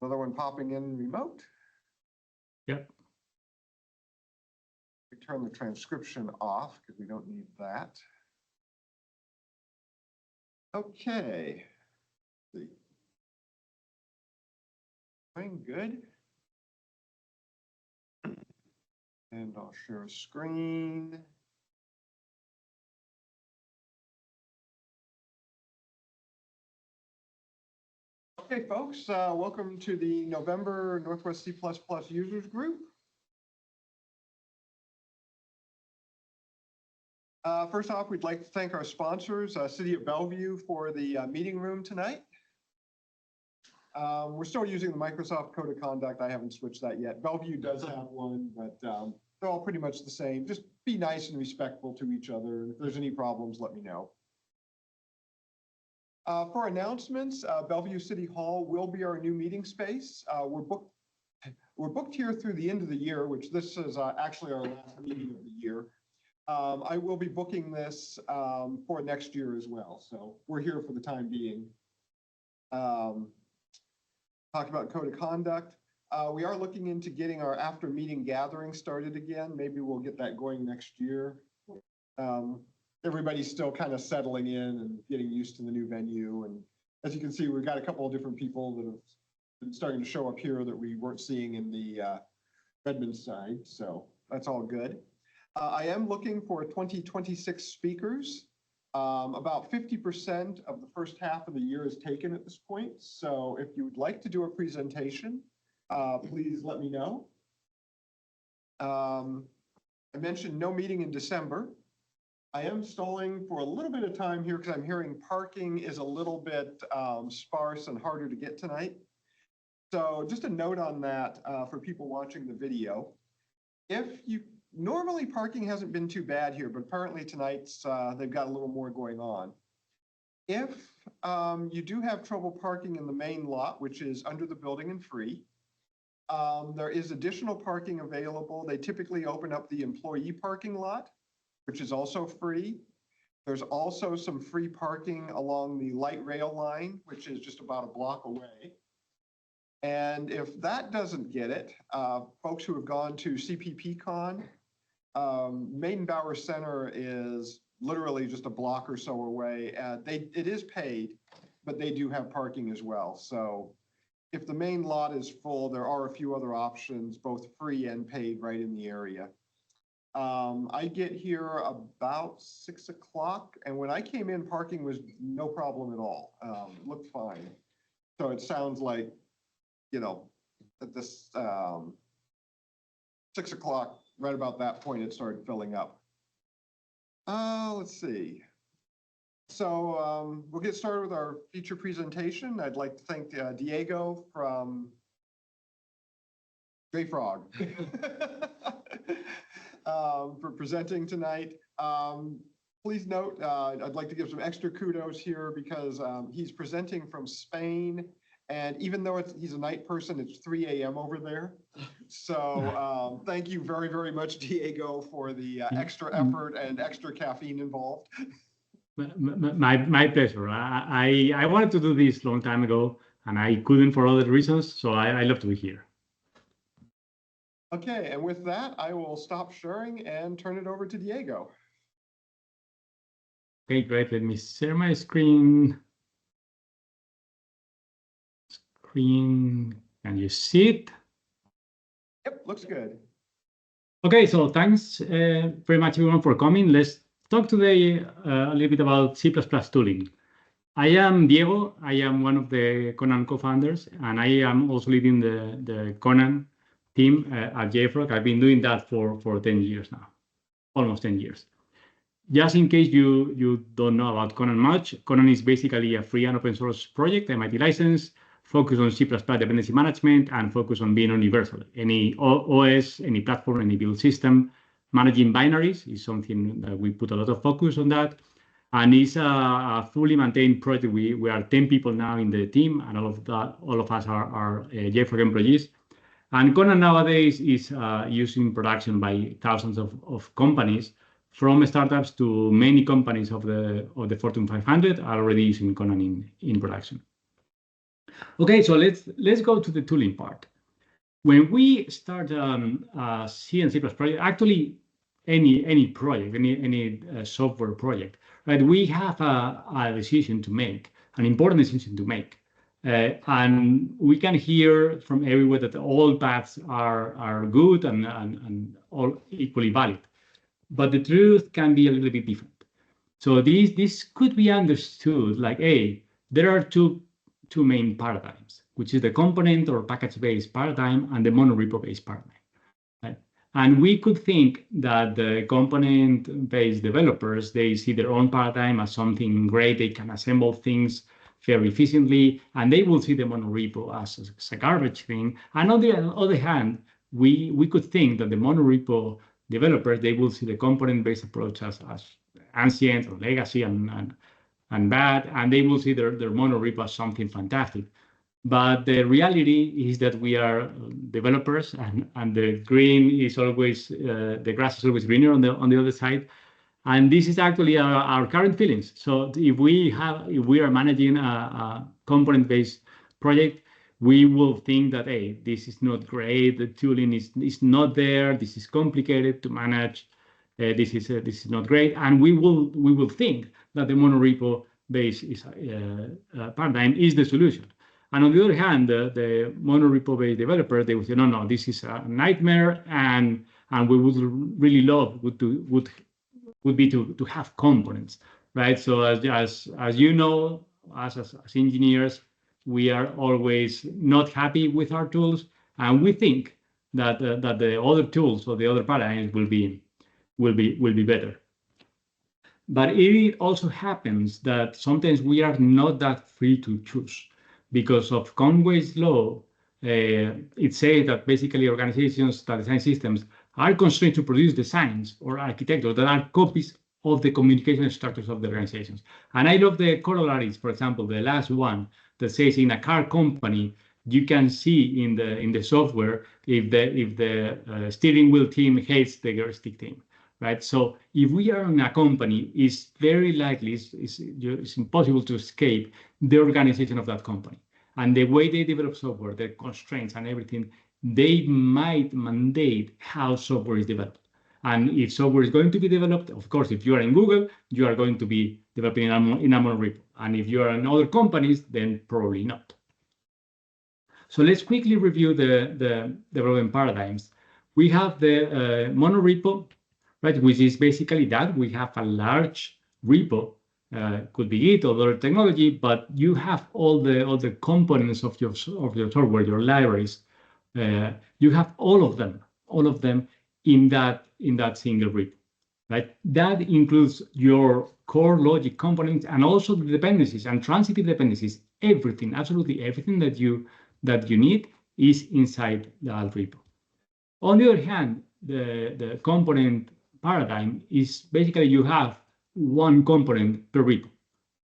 Another one popping in remote. Yep. We turn the transcription off because we don't need that. Okay. Let's see. Going good. And I'll share a screen. Okay, folks, welcome to the November Northwest C++ users group. First off, we'd like to thank our sponsors, City of Bellevue, for the meeting room tonight. We're still using the Microsoft Code of Conduct. I haven't switched that yet. Bellevue does have one, but they're all pretty much the same. Just be nice and respectful to each other. And if there's any problems, let me know. For announcements, Bellevue City Hall will be our new meeting space. We're booked here through the end of the year, which this is actually our last meeting of the year. I will be booking this for next year as well. So we're here for the time being. Talked about Code of Conduct. We are looking into getting our after meeting gathering started again. Maybe we'll get that going next year. Everybody's still kind of settling in and getting used to the new venue. And as you can see, we've got a couple of different people that have been starting to show up here that we weren't seeing in the Redmond side. So that's all good. I am looking for 2026 speakers. About 50% of the first half of the year is taken at this point. So if you would like to do a presentation, please let me know. I mentioned no meeting in December. I am stalling for a little bit of time here because I'm hearing parking is a little bit sparse and harder to get tonight. So just a note on that for people watching the video. Normally parking hasn't been too bad here, but apparently tonight's they've got a little more going on. If you do have trouble parking in the main lot, which is under the building and free, there is additional parking available. They typically open up the employee parking lot, which is also free. There's also some free parking along the light rail line, which is just about a block away. And if that doesn't get it, folks who have gone to CPPCon, Maidenbauer Center is literally just a block or so away. It is paid, but they do have parking as well. So if the main lot is full, there are a few other options, both free and paid, right in the area. I get here about 6 o'clock, and when I came in, parking was no problem at all. It looked fine. So it sounds like, you know, at this 6 o'clock, right about that point, it started filling up. Let's see. So we'll get started with our feature presentation. I'd like to thank Diego from JFrog for presenting tonight. Please note, I'd like to give some extra kudos here because he's presenting from Spain. And even though he's a night person, it's 3 a.m. over there. So thank you very, very much, Diego, for the extra effort and extra caffeine involved. My pleasure. I wanted to do this a long time ago, and I couldn't for other reasons. So I love to be here. Okay, and with that, I will stop sharing and turn it over to Diego. Okay, great. Let me share my screen. Can you see it? Yep, looks good. Okay, so thanks very much everyone for coming. Let's talk today a little bit about C++ tooling. I am Diego. I am one of the Conan co-founders, and I am also leading the Conan team at JFrog. I've been doing that for 10 years now, almost 10 years. Just in case you don't know about Conan much, Conan is basically a free and open source project, MIT license, focus on C++ dependency management, and focus on being universal. Any OS, any platform, any build system, managing binaries is something that we put a lot of focus on that. And it's a fully maintained project. We are 10 people now in the team, and all of us are JFrog employees. And Conan nowadays is used in production by thousands of companies, from startups to many companies of the Fortune 500 are already using Conan in production. Okay, so let's go to the tooling part. When we start a C and C++ project, actually any project, any software project, right? We have a decision to make, an important decision to make, and we can hear from everywhere that all paths are good and all equally valid, but the truth can be a little bit different. So this could be understood like, hey, there are two main paradigms, which is the component or package-based paradigm and the monorepo-based paradigm. Right? And we could think that the component-based developers, they see their own paradigm as something great. They can assemble things very efficiently, and they will see the monorepo as a garbage thing. And on the other hand, we could think that the monorepo developers, they will see the component-based approach as ancient or legacy and bad, and they will see their monorepo as something fantastic. But the reality is that we are developers, and the green is always the grass is always greener on the other side, and this is actually our current feelings. So if we are managing a component-based project, we will think that, hey, this is not great. The tooling is not there. This is complicated to manage. This is not great, and we will think that the monorepo-based paradigm is the solution. And on the other hand, the monorepo-based developer, they would say, no, this is a nightmare, and we would really love would be to have components, right? So as you know, as engineers, we are always not happy with our tools, and we think that the other tools or the other paradigms will be better. But it also happens that sometimes we are not that free to choose because of Conway's law. It says that basically organizations that design systems are constrained to produce designs or architecture that are copies of the communication structures of the organizations. And I love the corollaries. For example, the last one that says in a car company, you can see in the software if the steering wheel team hates the joystick team, right? So if we are in a company, it's very likely it's impossible to escape the organization of that company. And the way they develop software, the constraints and everything, they might mandate how software is developed. And if software is going to be developed, of course, if you are in Google, you are going to be developing in a monorepo. And if you are in other companies, then probably not. So let's quickly review the development paradigms. We have the monorepo, right, which is basically that we have a large repo. Could be Git or other technology, but you have all the components of your software, your libraries. You have all of them in that single repo, right? That includes your core logic components and also the dependencies and transitive dependencies. Everything, absolutely everything that you need is inside the alt repo. On the other hand, the component paradigm is basically you have one component per repo,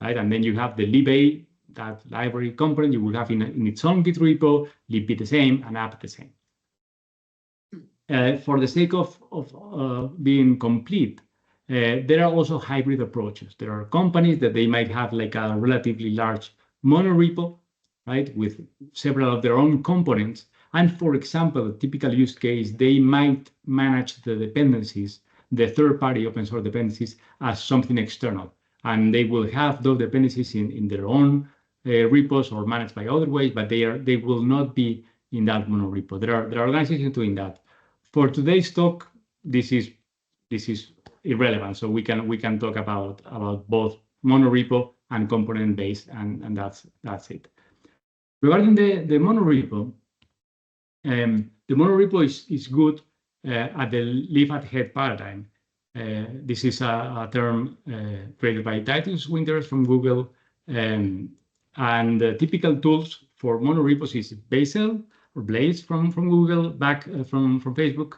right? And then you have the lib, that library component you will have in its own Git repo, lib the same, and app the same. For the sake of being complete, there are also hybrid approaches. There are companies that they might have like a relatively large monorepo, right, with several of their own components. And for example, a typical use case, they might manage the dependencies, the third-party open source dependencies, as something external. And they will have those dependencies in their own repos or managed by other ways, but they will not be in that monorepo. There are organizations doing that. For today's talk, this is irrelevant. So we can talk about both monorepo and component-based, and that's it. Regarding the monorepo, the monorepo is good at the live at head paradigm. This is a term created by Titus Winters from Google. And the typical tools for monorepos is Bazel or Blaze from Google, back from Facebook.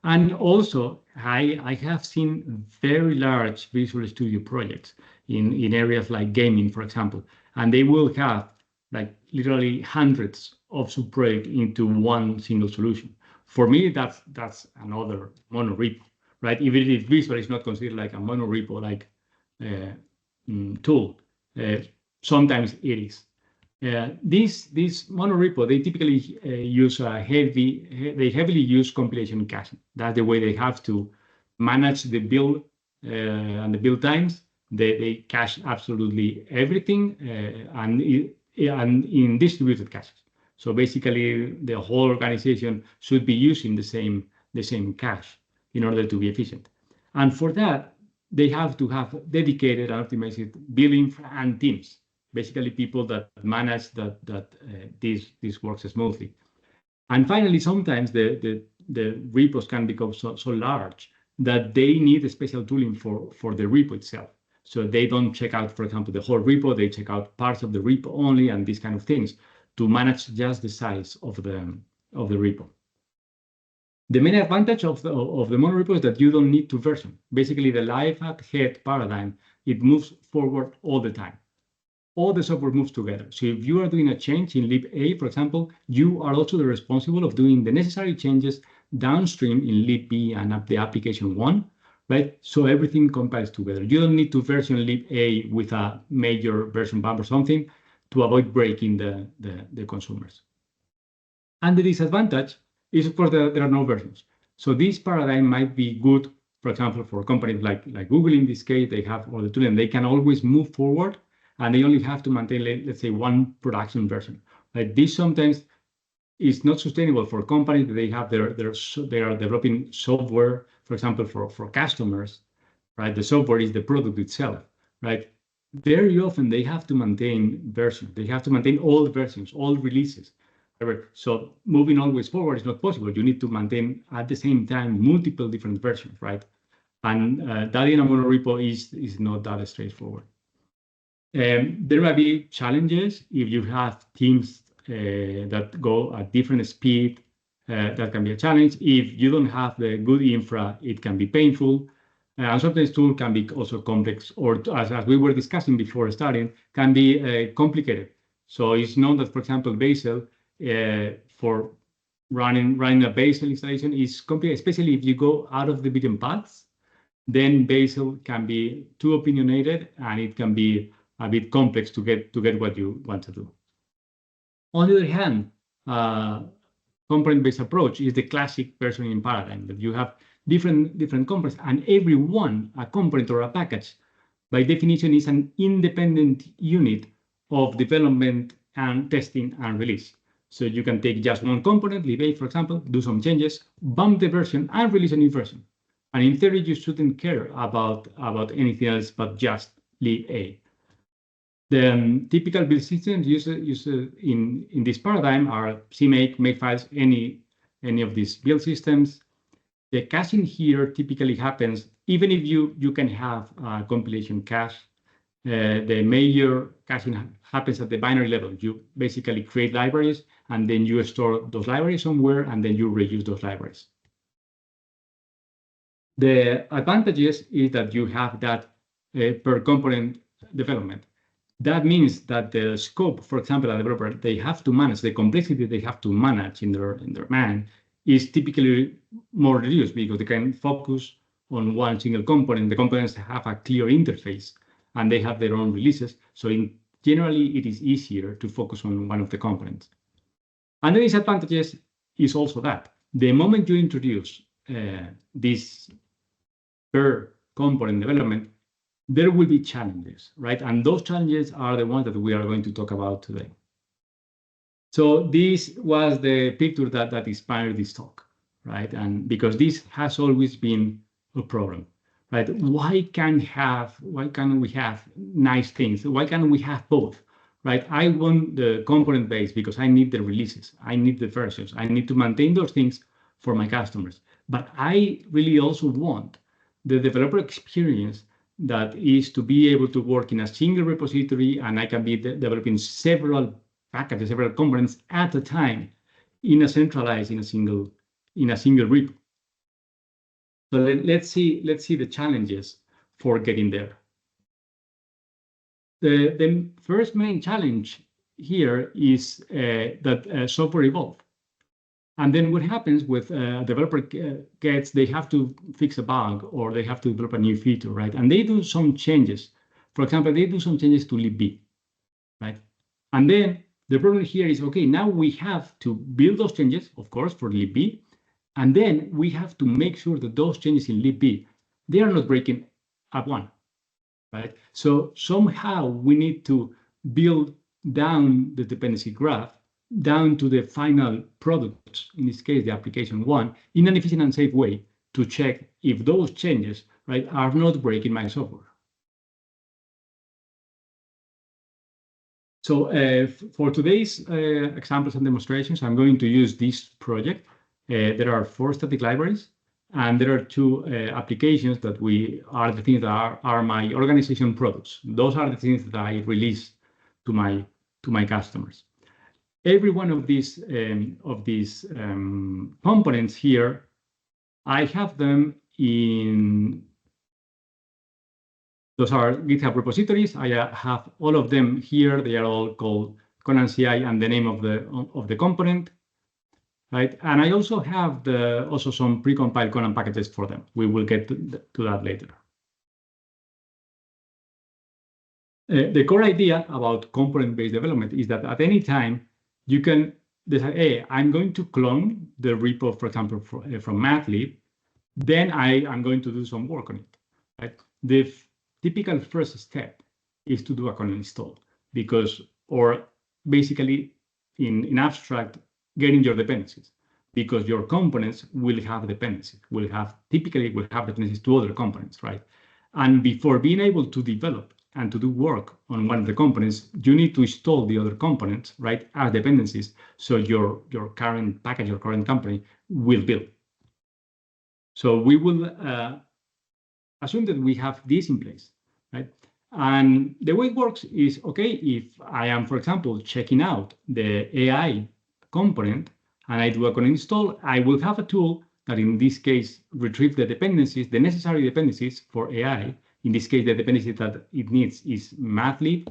And also, I have seen very large Visual Studio projects in areas like gaming, for example, and they will have like literally hundreds of subprojects into one single solution. For me, that's another monorepo, right? Even if Visual is not considered like a monorepo like tool, sometimes it is. This monorepo, they typically use they heavily use compilation caching. That's the way they have to manage the build and the build times. They cache absolutely everything and in distributed caches. So basically, the whole organization should be using the same cache in order to be efficient. And for that, they have to have dedicated and optimized building and teams. Basically, people that manage that this works smoothly. And finally, sometimes the repos can become so large that they need a special tooling for the repo itself. So they don't check out, for example, the whole repo, they check out parts of the repo only and these kind of things to manage just the size of the repo. The main advantage of the monorepo is that you don't need to version. Basically, the live at head paradigm, it moves forward all the time. All the software moves together. So if you are doing a change in lib A, for example, you are also the responsible of doing the necessary changes downstream in lib B and the application one, right? So everything compiles together. You don't need to version lib A with a major version bump or something to avoid breaking the consumers. And the disadvantage is, of course, there are no versions. So this paradigm might be good, for example, for companies like Google in this case, they have all the tooling, and they can always move forward, and they only have to maintain, let's say, one production version. Like this sometimes is not sustainable for companies. They have they are developing software, for example, for customers, right? The software is the product itself, right? Very often they have to maintain versions. They have to maintain all versions, all releases. So moving always forward is not possible. You need to maintain at the same time multiple different versions, right? And that in a monorepo is not that straightforward. There might be challenges if you have teams that go at different speed. That can be a challenge. If you don't have the good infra, it can be painful. And sometimes tools can be also complex, or as we were discussing before starting, can be complicated. So it's known that, for example, Bazel, for running a Bazel installation is complicated, especially if you go out of the beaten paths. Then Bazel can be too opinionated, and it can be a bit complex to get what you want to do. On the other hand, component-based approach is the classic versioning paradigm, that you have different components, and every one, a component or a package, by definition is an independent unit of development and testing and release. So you can take just one component, lib A, for example, do some changes, bump the version, and release a new version. And in theory, you shouldn't care about anything else but just lib A. The typical build systems used in this paradigm are CMake, Makefiles, any of these build systems. The caching here typically happens, even if you can have a compilation cache. The major caching happens at the binary level. You basically create libraries, and then you store those libraries somewhere, and then you reuse those libraries. The advantages is that you have that per component development. That means that the scope, for example, a developer, they have to manage, the complexity they have to manage in their mind is typically more reduced because they can focus on one single component. The components have a clear interface and they have their own releases. So generally, it is easier to focus on one of the components. And the disadvantages is also that the moment you introduce this per component development, there will be challenges, right? And those challenges are the ones that we are going to talk about today. So this was the picture that inspired this talk, right? And because this has always been a problem, right? Why can't we have nice things? Why can't we have both, right? I want the component base because I need the releases, I need the versions, I need to maintain those things for my customers. But I really also want the developer experience that is to be able to work in a single repository, and I can be developing several packages, several components at a time in a centralized, in a single repo. So let's see the challenges for getting there. The first main challenge here is that software evolves. And then what happens with a developer they have to fix a bug or they have to develop a new feature, right? And they do some changes. For example, they do some changes to lib B, right? And then The problem here is, okay, now we have to build those changes, of course, for libb, and then we have to make sure that those changes in libb, they are not breaking at one, right? So somehow we need to build down the dependency graph down to the final product, in this case, the application one, in an efficient and safe way to check if those changes, right, are not breaking my software. So for today's examples and demonstrations, I'm going to use this project. There are 4 static libraries, and there are 2 applications that are the things that are my organization products. Those are the things that I release to my customers. Every one of these components here, I have them in. Those are GitHub repositories. I have all of them here. They are all called Conan CI and the name of the component, right? And I also have also some precompiled Conan packages for them. We will get to that later. The core idea about component-based development is that at any time you can decide, hey, I'm going to clone the repo, for example, from Mathlib. Then I am going to do some work on it, right? The typical first step is to do a Conan install or basically in abstract, getting your dependencies, because your components will have dependencies, typically will have dependencies to other components, right? And before being able to develop and to do work on one of the components, you need to install the other components, right, as dependencies, so your current package, your current company will build. So we will assume that we have this in place, right? And the way it works is, okay, if I am, for example, checking out the AI component and I do a Conan install, I will have a tool that in this case retrieve the dependencies, the necessary dependencies for AI. In this case, the dependency that it needs is Mathlib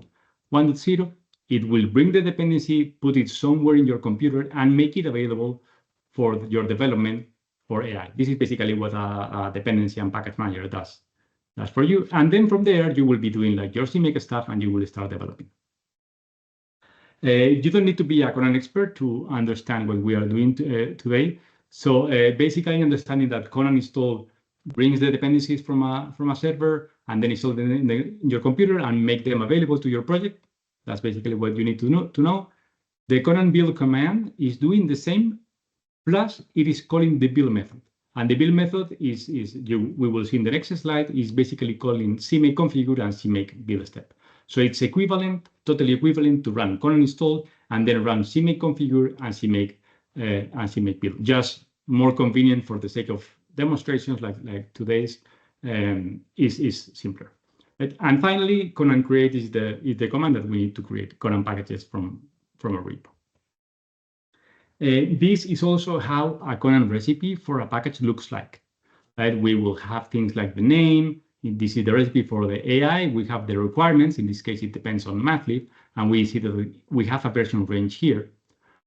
1.0. It will bring the dependency, put it somewhere in your computer, and make it available for your development for AI. This is basically what a dependency and package manager does. That's for you. And then from there, you will be doing like your CMake stuff and you will start developing. You don't need to be a Conan expert to understand what we are doing today. So basically understanding that Conan install brings the dependencies from a server and then install them in your computer and make them available to your project. That's basically what you need to know. The Conan build command is doing the same, plus it is calling the build method. And the build method we will see in the next slide, is basically calling CMake configure and CMake build step. So it's totally equivalent to run Conan install and then run CMake configure and CMake build. Just more convenient for the sake of demonstrations like today's is simpler. Right? And finally, Conan create is the command that we need to create Conan packages from a repo. This is also how a Conan recipe for a package looks like. Right? We will have things like the name. This is the recipe for the AI. We have the requirements. In this case, it depends on Mathlib. And we see that we have a version range here.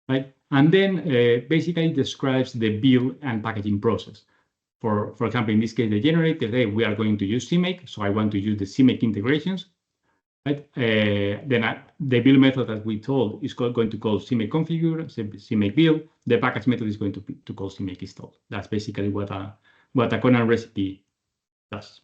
Right? And then basically describes the build and packaging process. For example, in this case, the generator, we are going to use CMake. So I want to use the CMake integrations. Right? Then the build method that we told is going to call CMake configure, CMake build. The package method is going to call CMake install. That's basically what a Conan recipe does.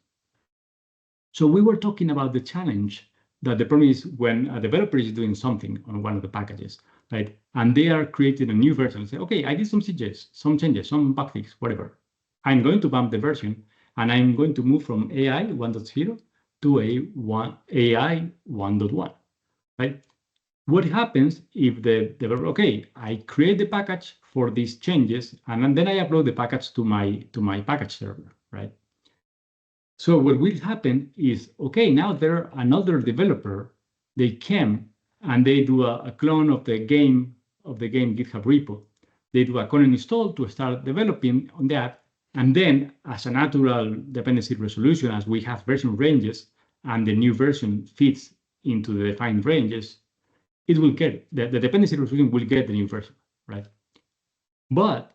So we were talking about the challenge that the problem is when a developer is doing something on one of the packages, right? And they are creating a new version and say, okay, I did some changes, some bug fix, whatever. I'm going to bump the version and I'm going to move from AI 1.0 to AI 1.1, right? What happens if the developer, okay, I create the package for these changes and then I upload the package to my package server, right? So what will happen is, okay, now there another developer, they came and they do a clone of the game GitHub repo. They do a Conan install to start developing on that. And then as a natural dependency resolution, as we have version ranges and the new version fits into the defined ranges, it will get, the dependency resolution will get the new version, right? But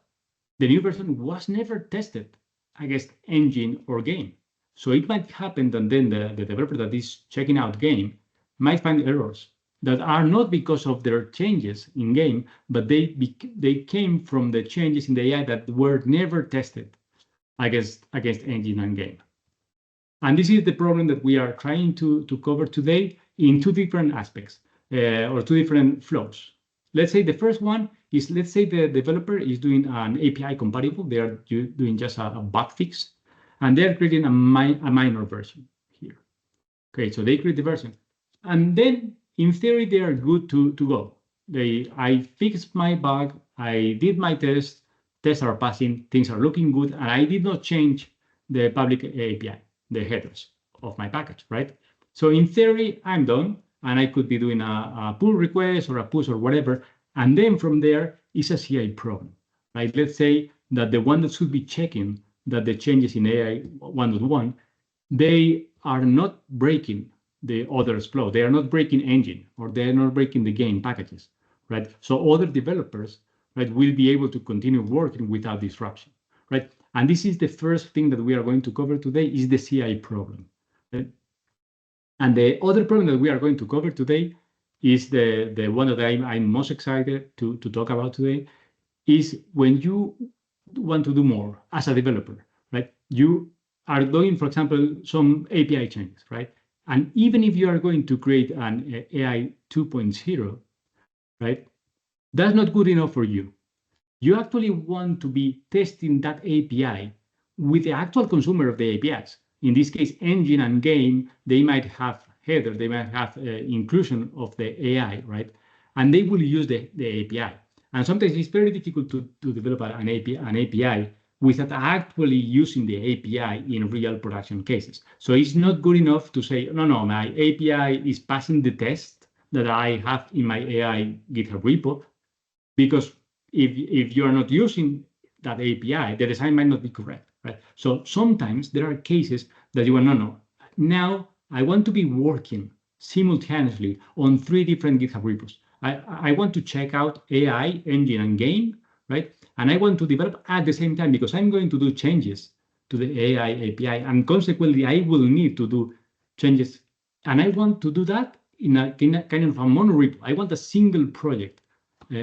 the new version was never tested against engine or game. So it might happen that then the developer that is checking out game might find errors that are not because of their changes in game, but they came from the changes in the AI that were never tested against engine and game. And this is the problem that we are trying to cover today in two different aspects or two different flows. Let's say the first one is, let's say the developer is doing an API compatible. They are doing just a bug fix, and they're creating a minor version here. Okay, so they create the version. And then, in theory, they are good to go. I fixed my bug, I did my test, tests are passing, things are looking good, and I did not change the public API, the headers of my package, right? So in theory, I'm done, and I could be doing a pull request or a push or whatever, and then from there is a CI problem, right? Let's say that the one that should be checking that the changes in AI 1.1, they are not breaking the other's flow. They are not breaking engine, or they are not breaking the game packages, right? So other developers, right, will be able to continue working without disruption, right? And this is the first thing that we are going to cover today is the CI problem. Right? And the other problem that we are going to cover today is the one that I'm most excited to talk about today, is when you want to do more as a developer, right? You are doing, for example, some API changes, right? And even if you are going to create an AI 2.0, right, that's not good enough for you. You actually want to be testing that API with the actual consumer of the APIs. In this case, engine and game, they might have header, they might have inclusion of the AI, right? And they will use the API. And sometimes it's very difficult to develop an API without actually using the API in real production cases. So it's not good enough to say, no, my API is passing the test that I have in my AI GitHub repo, because if you are not using that API, the design might not be correct, right? So sometimes there are cases that you want, no, now I want to be working simultaneously on 3 different GitHub repos. I want to check out AI, engine, and game, right? And I want to develop at the same time because I'm going to do changes to the AI API, and consequently, I will need to do changes. And I want to do that in a kind of a monorepo. I want a single project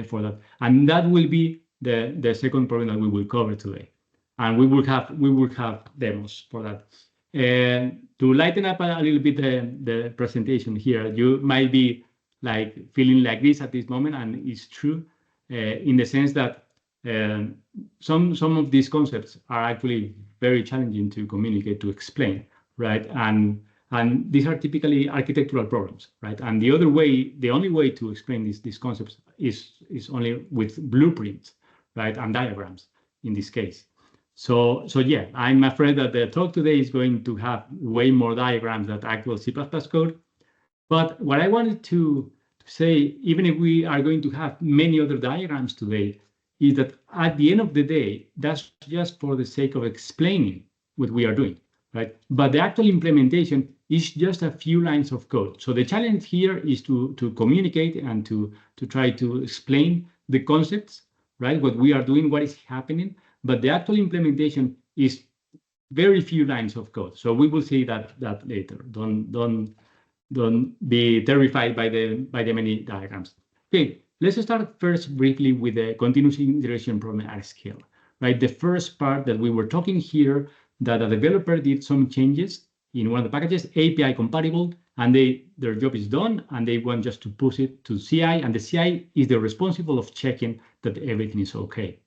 for that, and that will be the second problem that we will cover today, and we will have demos for that. And to lighten up a little bit the presentation here, you might be like feeling like this at this moment, and it's true in the sense that some of these concepts are actually very challenging to communicate, to explain, right? And these are typically architectural problems, right? And the only way to explain these concepts is only with blueprints, right? And diagrams in this case. So yeah, I'm afraid that the talk today is going to have way more diagrams than actual C++ code. But what I wanted to say, even if we are going to have many other diagrams today, is that at the end of the day, that's just for the sake of explaining what we are doing, right? But the actual implementation is just a few lines of code. So the challenge here is to communicate and to try to explain the concepts, right? What we are doing, what is happening, but the actual implementation is very few lines of code. So we will see that later. Don't be terrified by the many diagrams. Okay, let's start first briefly with the continuous integration problem at scale, right? The first part that we were talking here, that a developer did some changes in one of the packages, API compatible, and their job is done, and they want just to push it to CI, and the CI is the responsible of checking that everything is okay.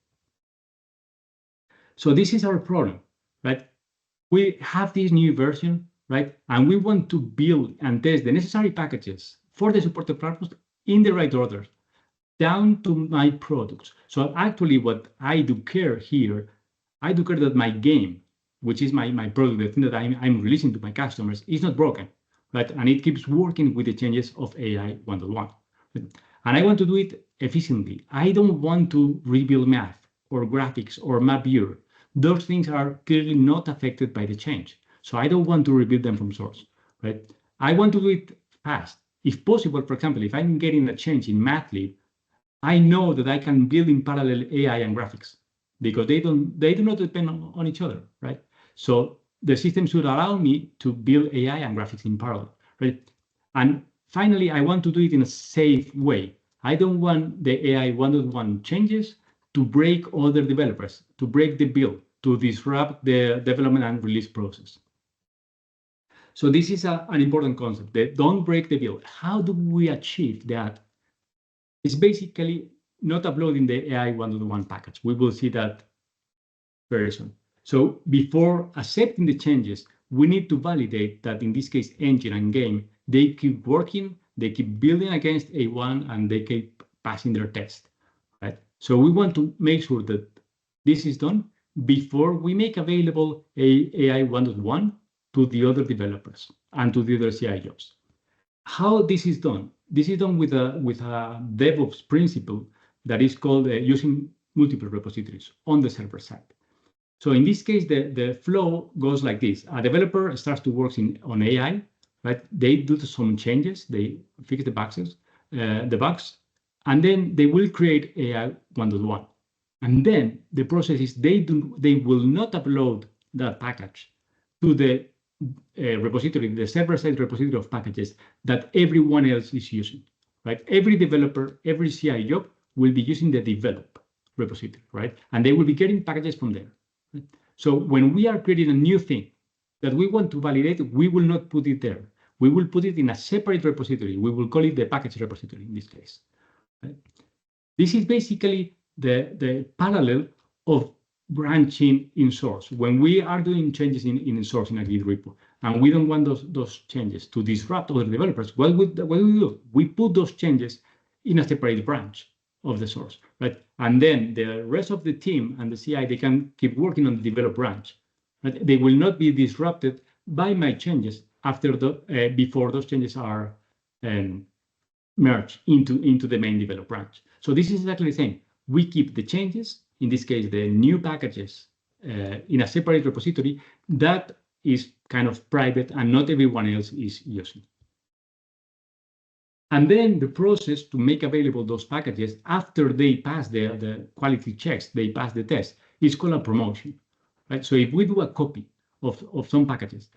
So this is our problem, right? We have this new version, right? And we want to build and test the necessary packages for the supported platforms in the right order, down to my products. So actually what I do care here, I do care that my game, which is my product, the thing that I'm releasing to my customers, is not broken, right? And it keeps working with the changes of AI 1.1. And I want to do it efficiently. I don't want to rebuild math or graphics or map viewer. Those things are clearly not affected by the change. So I don't want to rebuild them from source, right? I want to do it fast. If possible, for example, if I'm getting a change in Mathlib, I know that I can build in parallel AI and graphics because they do not depend on each other, right? So the system should allow me to build AI and graphics in parallel, right? And finally, I want to do it in a safe way. I don't want the AI 1.1 changes to break other developers, to break the build, to disrupt the development and release process. So this is an important concept, that don't break the build. How do we achieve that? It's basically not uploading the AI 1.1 package. We will see that very soon. So before accepting the changes, we need to validate that in this case, engine and game, they keep working, they keep building against A1, and they keep passing their test, right? So we want to make sure that this is done before we make available AI 1.1 to the other developers and to the other CI jobs. How this is done? This is done with a DevOps principle that is called using multiple repositories on the server side. So in this case, the flow goes like this. A developer starts to work on AI, right? They do some changes, they fix the bugs, and then they will create AI 1.1. And then the process is they will not upload that package to the repository, the server-side repository of packages that everyone else is using, right? Every developer, every CI job will be using the develop repository, right? And they will be getting packages from there. Right? So when we are creating a new thing that we want to validate, we will not put it there. We will put it in a separate repository. We will call it the package repository in this case. Right? This is basically the parallel of branching in source. When we are doing changes in source in a Git repo, and we don't want those changes to disrupt other developers, what do we do? We put those changes in a separate branch of the source, right? And then the rest of the team and the CI, they can keep working on the develop branch. Right? They will not be disrupted by my changes after before those changes are merged into the main develop branch. So this is exactly the same. We keep the changes, in this case, the new packages in a separate repository that is kind of private and not everyone else is using. And then the process to make available those packages after they pass the quality checks, they pass the test, is called a promotion. Right? So if we do a copy of some packages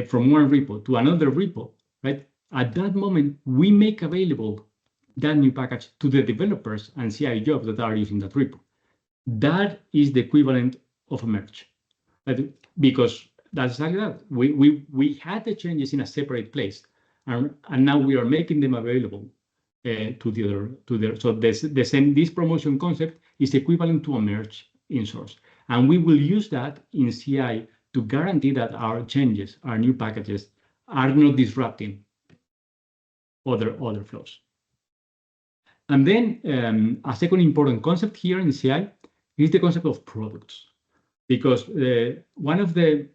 from one repo to another repo, right? At that moment, we make available that new package to the developers and CI jobs that are using that repo. That is the equivalent of a merge, right? Because that's exactly that. We had the changes in a separate place, and now we are making them available to the other. So this promotion concept is equivalent to a merge in source, and we will use that in CI to guarantee that our changes, our new packages, are not disrupting other flows. And then a second important concept here in CI is the concept of products, because one of the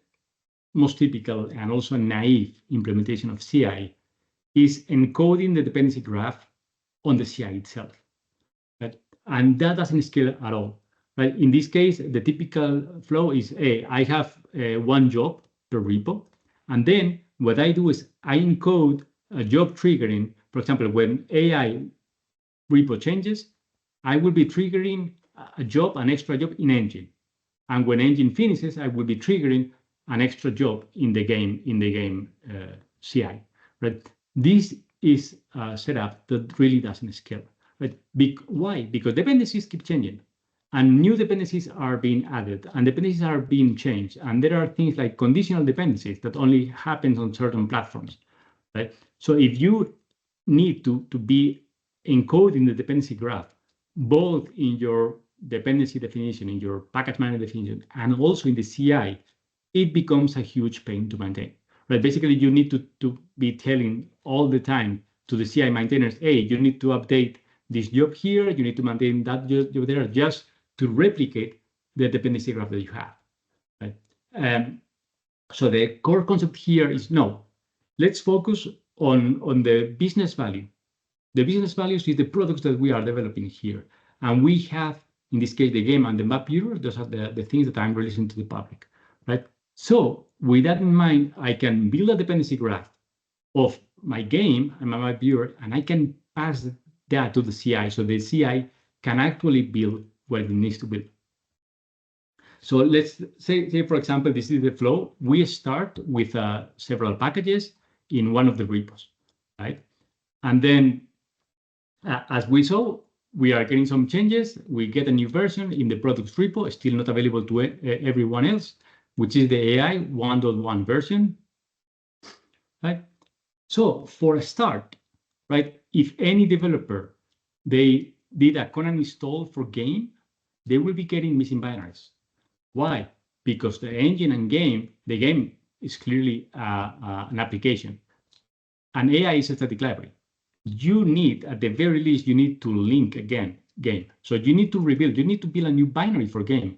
most typical and also naive implementation of CI is encoding the dependency graph on the CI itself. Right? And that doesn't scale at all. Right? In this case, the typical flow is, I have one job per repo, and then what I do is I encode a job triggering. For example, when AI repo changes, I will be triggering an extra job in engine. And when engine finishes, I will be triggering an extra job in the game CI. Right? This is a setup that really doesn't scale. Right? Why? Because dependencies keep changing, and new dependencies are being added, and dependencies are being changed. And there are things like conditional dependencies that only happens on certain platforms. Right? So if you need to be encoding the dependency graph, both in your dependency definition, in your package manager definition, and also in the CI, it becomes a huge pain to maintain. Right? Basically, you need to be telling all the time to the CI maintainers, hey, you need to update this job here, you need to maintain that job there, just to replicate the dependency graph that you have. Right? So the core concept here is, no, let's focus on the business value. The business values is the products that we are developing here. And we have, in this case, the game and the map builder. Those are the things that I'm releasing to the public, right? So with that in mind, I can build a dependency graph of my game and my map builder, and I can pass that to the CI. So the CI can actually build what it needs to build. So let's say, for example, this is the flow. We start with several packages in one of the repos, right? And then, as we saw, we are getting some changes. We get a new version in the products repo, still not available to everyone else, which is the AI 1.1 version. Right? So for a start, right, if any developer, they did a Conan install for game, they will be getting missing binaries. Why? Because the engine and the game is clearly an application. And AI is a static library. You need, at the very least, you need to link again game. So you need to rebuild, you need to build a new binary for game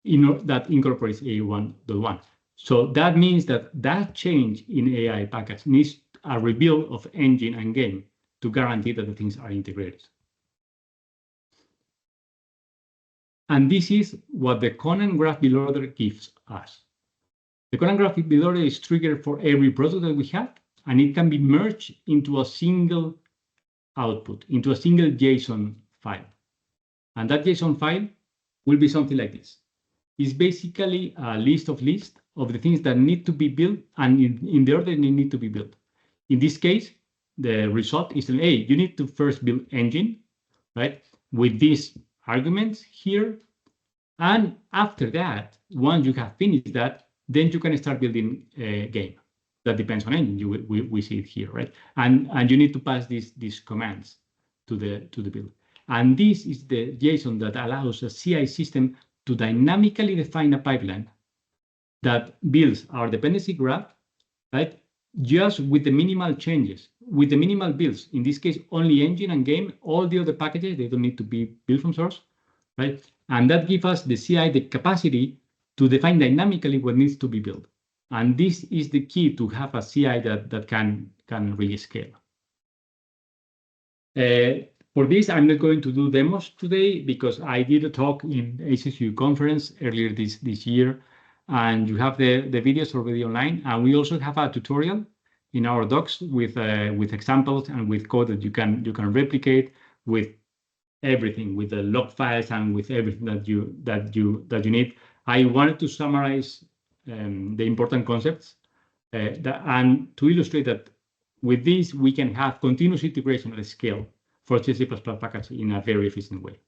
that incorporates AI 1.1. So that means that change in AI package needs a rebuild of engine and game to guarantee that the things are integrated. And this is what the Conan graph builder gives us. The Conan graph builder is triggered for every product that we have, and it can be merged into a single output, into a single JSON file. And that JSON file will be something like this. It's basically a list of the things that need to be built and in the order they need to be built. In this case, the result is, hey, you need to first build engine, right, with these arguments here. And after that, once you have finished that, then you can start building a game. That depends on engine. We see it here, right? And you need to pass these commands to the build. And this is the JSON that allows a CI system to dynamically define a pipeline that builds our dependency graph, right? Just with the minimal changes, with the minimal builds. In this case, only engine and game. All the other packages, they don't need to be built from source, right? And that gives us the CI the capacity to define dynamically what needs to be built. And this is the key to have a CI that can really scale. For this, I'm not going to do demos today because I did a talk in ACCU conference earlier this year, and you have the videos already online. And we also have a tutorial in our docs with examples and with code that you can replicate with everything, with the log files and with everything that you need. I wanted to summarize the important concepts and to illustrate that with this we can have continuous integration at scale for C++ package in a very efficient way.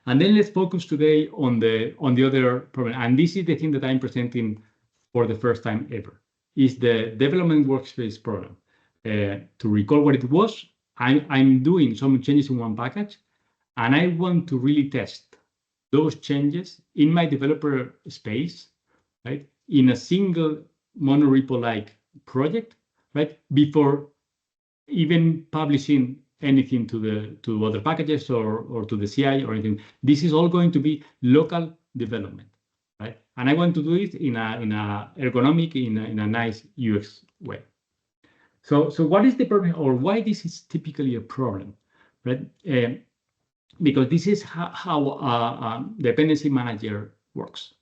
And then let's focus today on the other problem. And this is the thing that I'm presenting for the first time ever, is the development workspace program. To recall what it was, I'm doing some changes in one package, and I want to really test those changes in my developer space, right, in a single monorepo-like project, right, before even publishing anything to other packages or to the CI or anything. This is all going to be local development, right? And I want to do it in a ergonomic, in a nice UX way. So what is the problem, or why this is typically a problem, right? Because this is how a dependency manager works.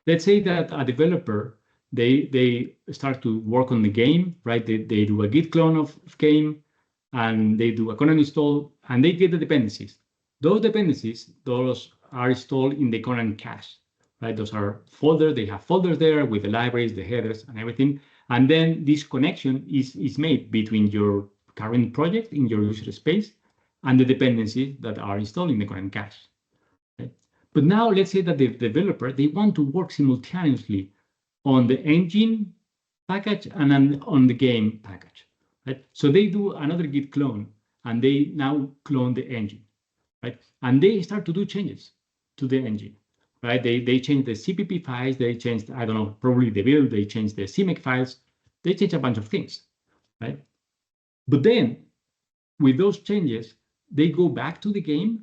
Let's say that a developer, they start to work on the game, right? They do a git clone of game, and they do a Conan install, and they get the dependencies. Those dependencies, those are installed in the Conan cache, right? Those are folders. They have folders there with the libraries, the headers, and everything. And then this connection is made between your current project in your user space and the dependencies that are installed in the Conan cache. Right? But now let's say that the developer, they want to work simultaneously on the engine package and on the game package. Right? So they do another git clone, and they now clone the engine, right? And they start to do changes to the engine, right? They change the CPP files, they change, I don't know, probably the build, they change the CMake files, they change a bunch of things, right? But then with those changes, they go back to the game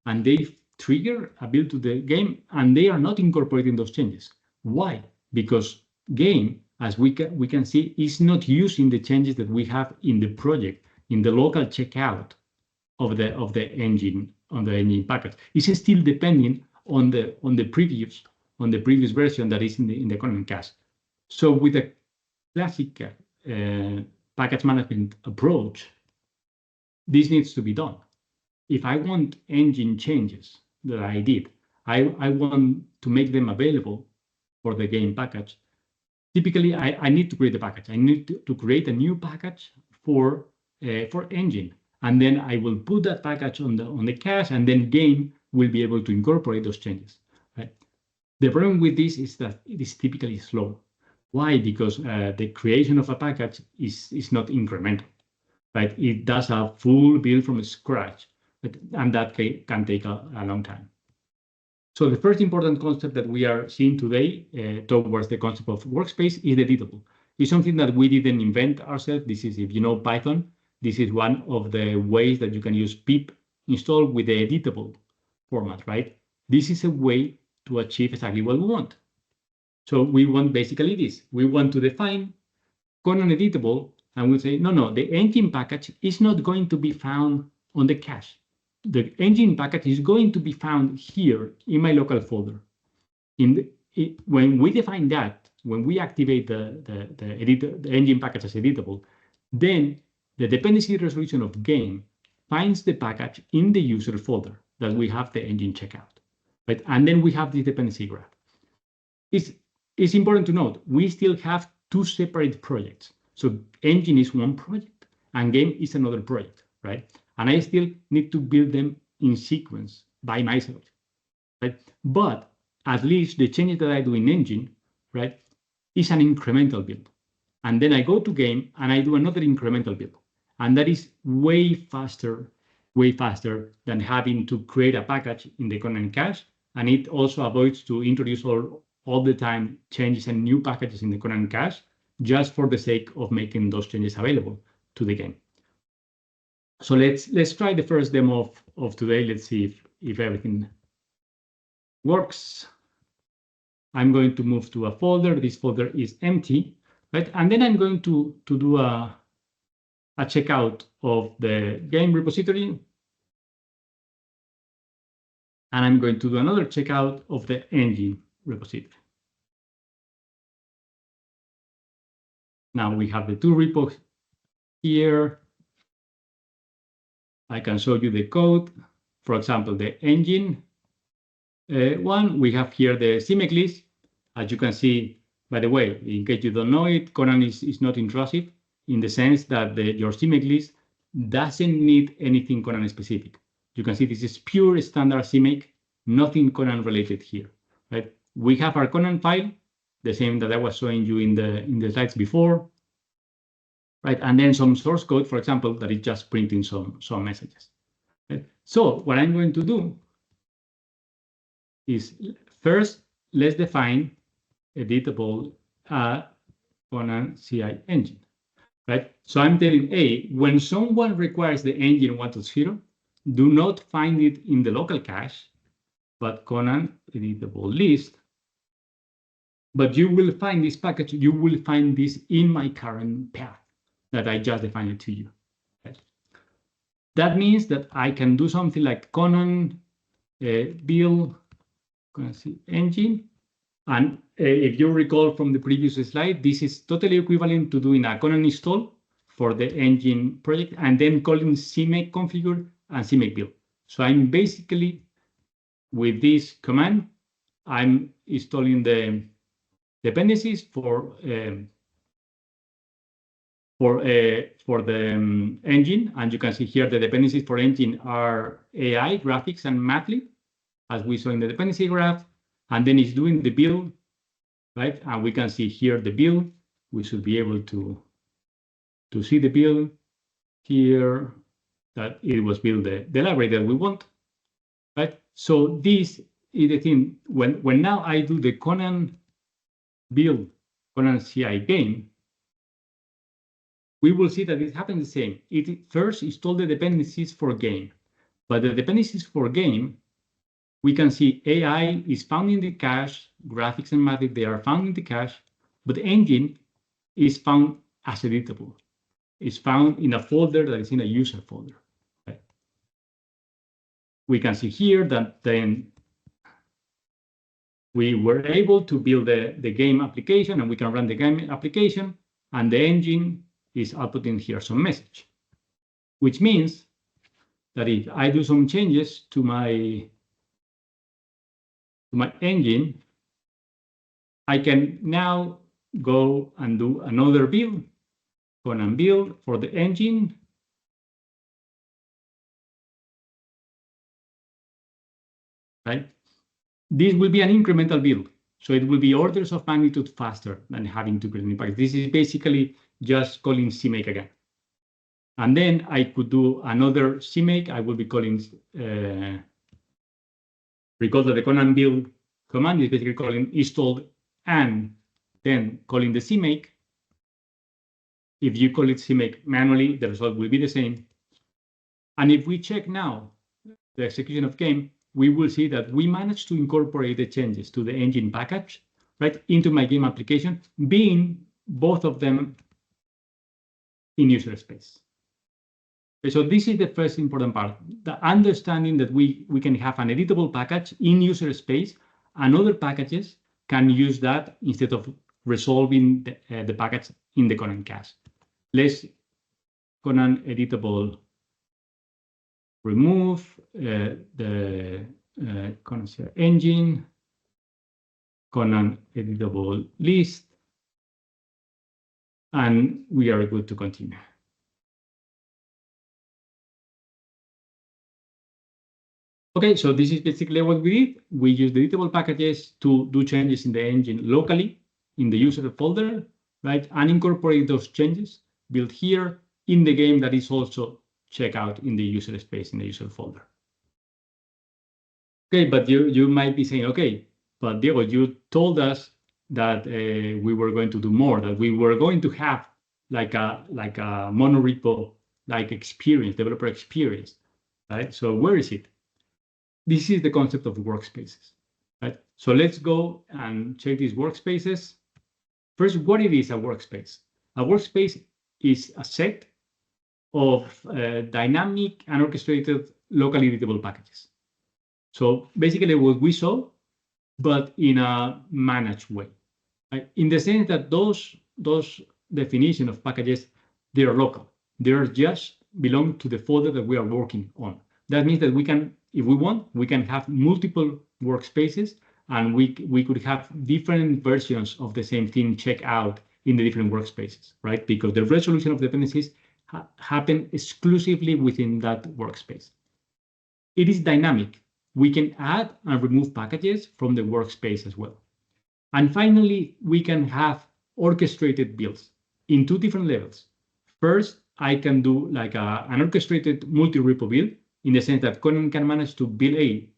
and they trigger a build to the game, and they are not incorporating those changes. Why? Because game, as we can see, is not using the changes that we have in the project, in the local checkout of the engine, on the engine package. It's still depending on the previous version that is in the Conan cache. So with a classic package management approach, this needs to be done. If I want engine changes that I did, I want to make them available for the game package. Typically, I need to create a package. I need to create a new package for for engine. And then I will put that package on the cache, and then game will be able to incorporate those changes. Right? The problem with this is that it is typically slow. Why? Because the creation of a package is not incremental. Right? It does a full build from scratch, and that can take a long time. So the first important concept that we are seeing today towards the concept of workspace is the editable. It's something that we didn't invent ourselves. This is, if you know Python, this is one of the ways that you can use pip install with the editable format, right? This is a way to achieve exactly what we want. So we want basically this. We want to define Conan editable, and we say, no, the engine package is not going to be found on the cache. The engine package is going to be found here in my local folder. When we define that, when we activate the engine package as editable, then the dependency resolution of game finds the package in the user folder that we have the engine checkout, right? And then we have the dependency graph. It's important to note, we still have two separate projects. So engine is one project and game is another project, right? And I still need to build them in sequence by myself, right? But at least the changes that I do in engine, right, is an incremental build. And then I go to game and I do another incremental build. And that is way faster than having to create a package in the Conan cache. And it also avoids to introduce all the time changes and new packages in the Conan cache just for the sake of making those changes available to the game. So let's try the first demo of today. Let's see if everything works. I'm going to move to a folder. This folder is empty, right? And then I'm going to do a checkout of the game repository. And I'm going to do another checkout of the engine repository. Now we have the two repos here. I can show you the code. For example, the engine one, we have here the CMake list. As you can see, by the way, in case you don't know it, Conan is not intrusive in the sense that your CMake list doesn't need anything Conan specific. You can see this is pure standard CMake, nothing Conan related here, right? We have our Conan file, the same that I was showing you in the slides before, right? And then some source code, for example, that is just printing some messages. Right? So what I'm going to do is first, let's define editable Conan CI engine, right? So I'm telling when someone requires the engine 1.0, do not find it in the local cache, but Conan editable list. But you will find this package, you will find this in my current path that I just defined it to you. Right? That means that I can do something like Conan build engine. And if you recall from the previous slide, this is totally equivalent to doing a Conan install for the engine project and then calling CMake configure and CMake build. So I'm basically, with this command, I'm installing the dependencies for the engine. And you can see here the dependencies for engine are AI, graphics, and Mathlib, as we saw in the dependency graph. And then it's doing the build, right? And we can see here the build. We should be able to see the build here, that it was build the library that we want, right? So this is the thing. When now I do the Conan build, Conan CI game, we will see that it happens the same. It first installed the dependencies for game, but the dependencies for game, we can see AI is found in the cache, graphics and Mathlib, they are found in the cache, but the engine is found as editable. It's found in a folder that is in a user folder. Right? We can see here that then we were able to build the game application, and we can run the game application, and the engine is outputting here some message, which means that if I do some changes to my engine, I can now go and do another build, Conan build for the engine, right? This will be an incremental build. So it will be orders of magnitude faster than having to create new package. This is basically just calling CMake again. And then I could do another CMake. I will be calling, recall that the Conan build command is basically calling installed and then calling the CMake. If you call it CMake manually, the result will be the same. And if we check now the execution of game, we will see that we managed to incorporate the changes to the engine package, right, into my game application, being both of them in user space. So this is the first important part, the understanding that we can have an editable package in user space, and other packages can use that instead of resolving the package in the Conan cache. Let's Conan editable remove the Conan engine, Conan editable list, and we are good to continue. Okay, so this is basically what we did. We use the editable packages to do changes in the engine locally in the user folder, right? And incorporate those changes built here in the game that is also checked out in the user space in the user folder. Okay, but you might be saying, okay, but Diego, you told us that we were going to do more, that we were going to have like a monorepo like experience, developer experience, right? So where is it? This is the concept of workspaces, right? So let's go and check these workspaces. First, what it is a workspace? A workspace is a set of dynamic and orchestrated locally editable packages. So basically what we saw, but in a managed way, right? In the sense that those definition of packages, they are local. They are just belong to the folder that we are working on. That means that we can, if we want, we can have multiple workspaces, and we could have different versions of the same thing check out in the different workspaces, right? Because the resolution of dependencies happen exclusively within that workspace. It is dynamic. We can add and remove packages from the workspace as well. And finally, we can have orchestrated builds in two different levels. First, I can do like an orchestrated multi-repo build, in the sense that Conan can manage to build A,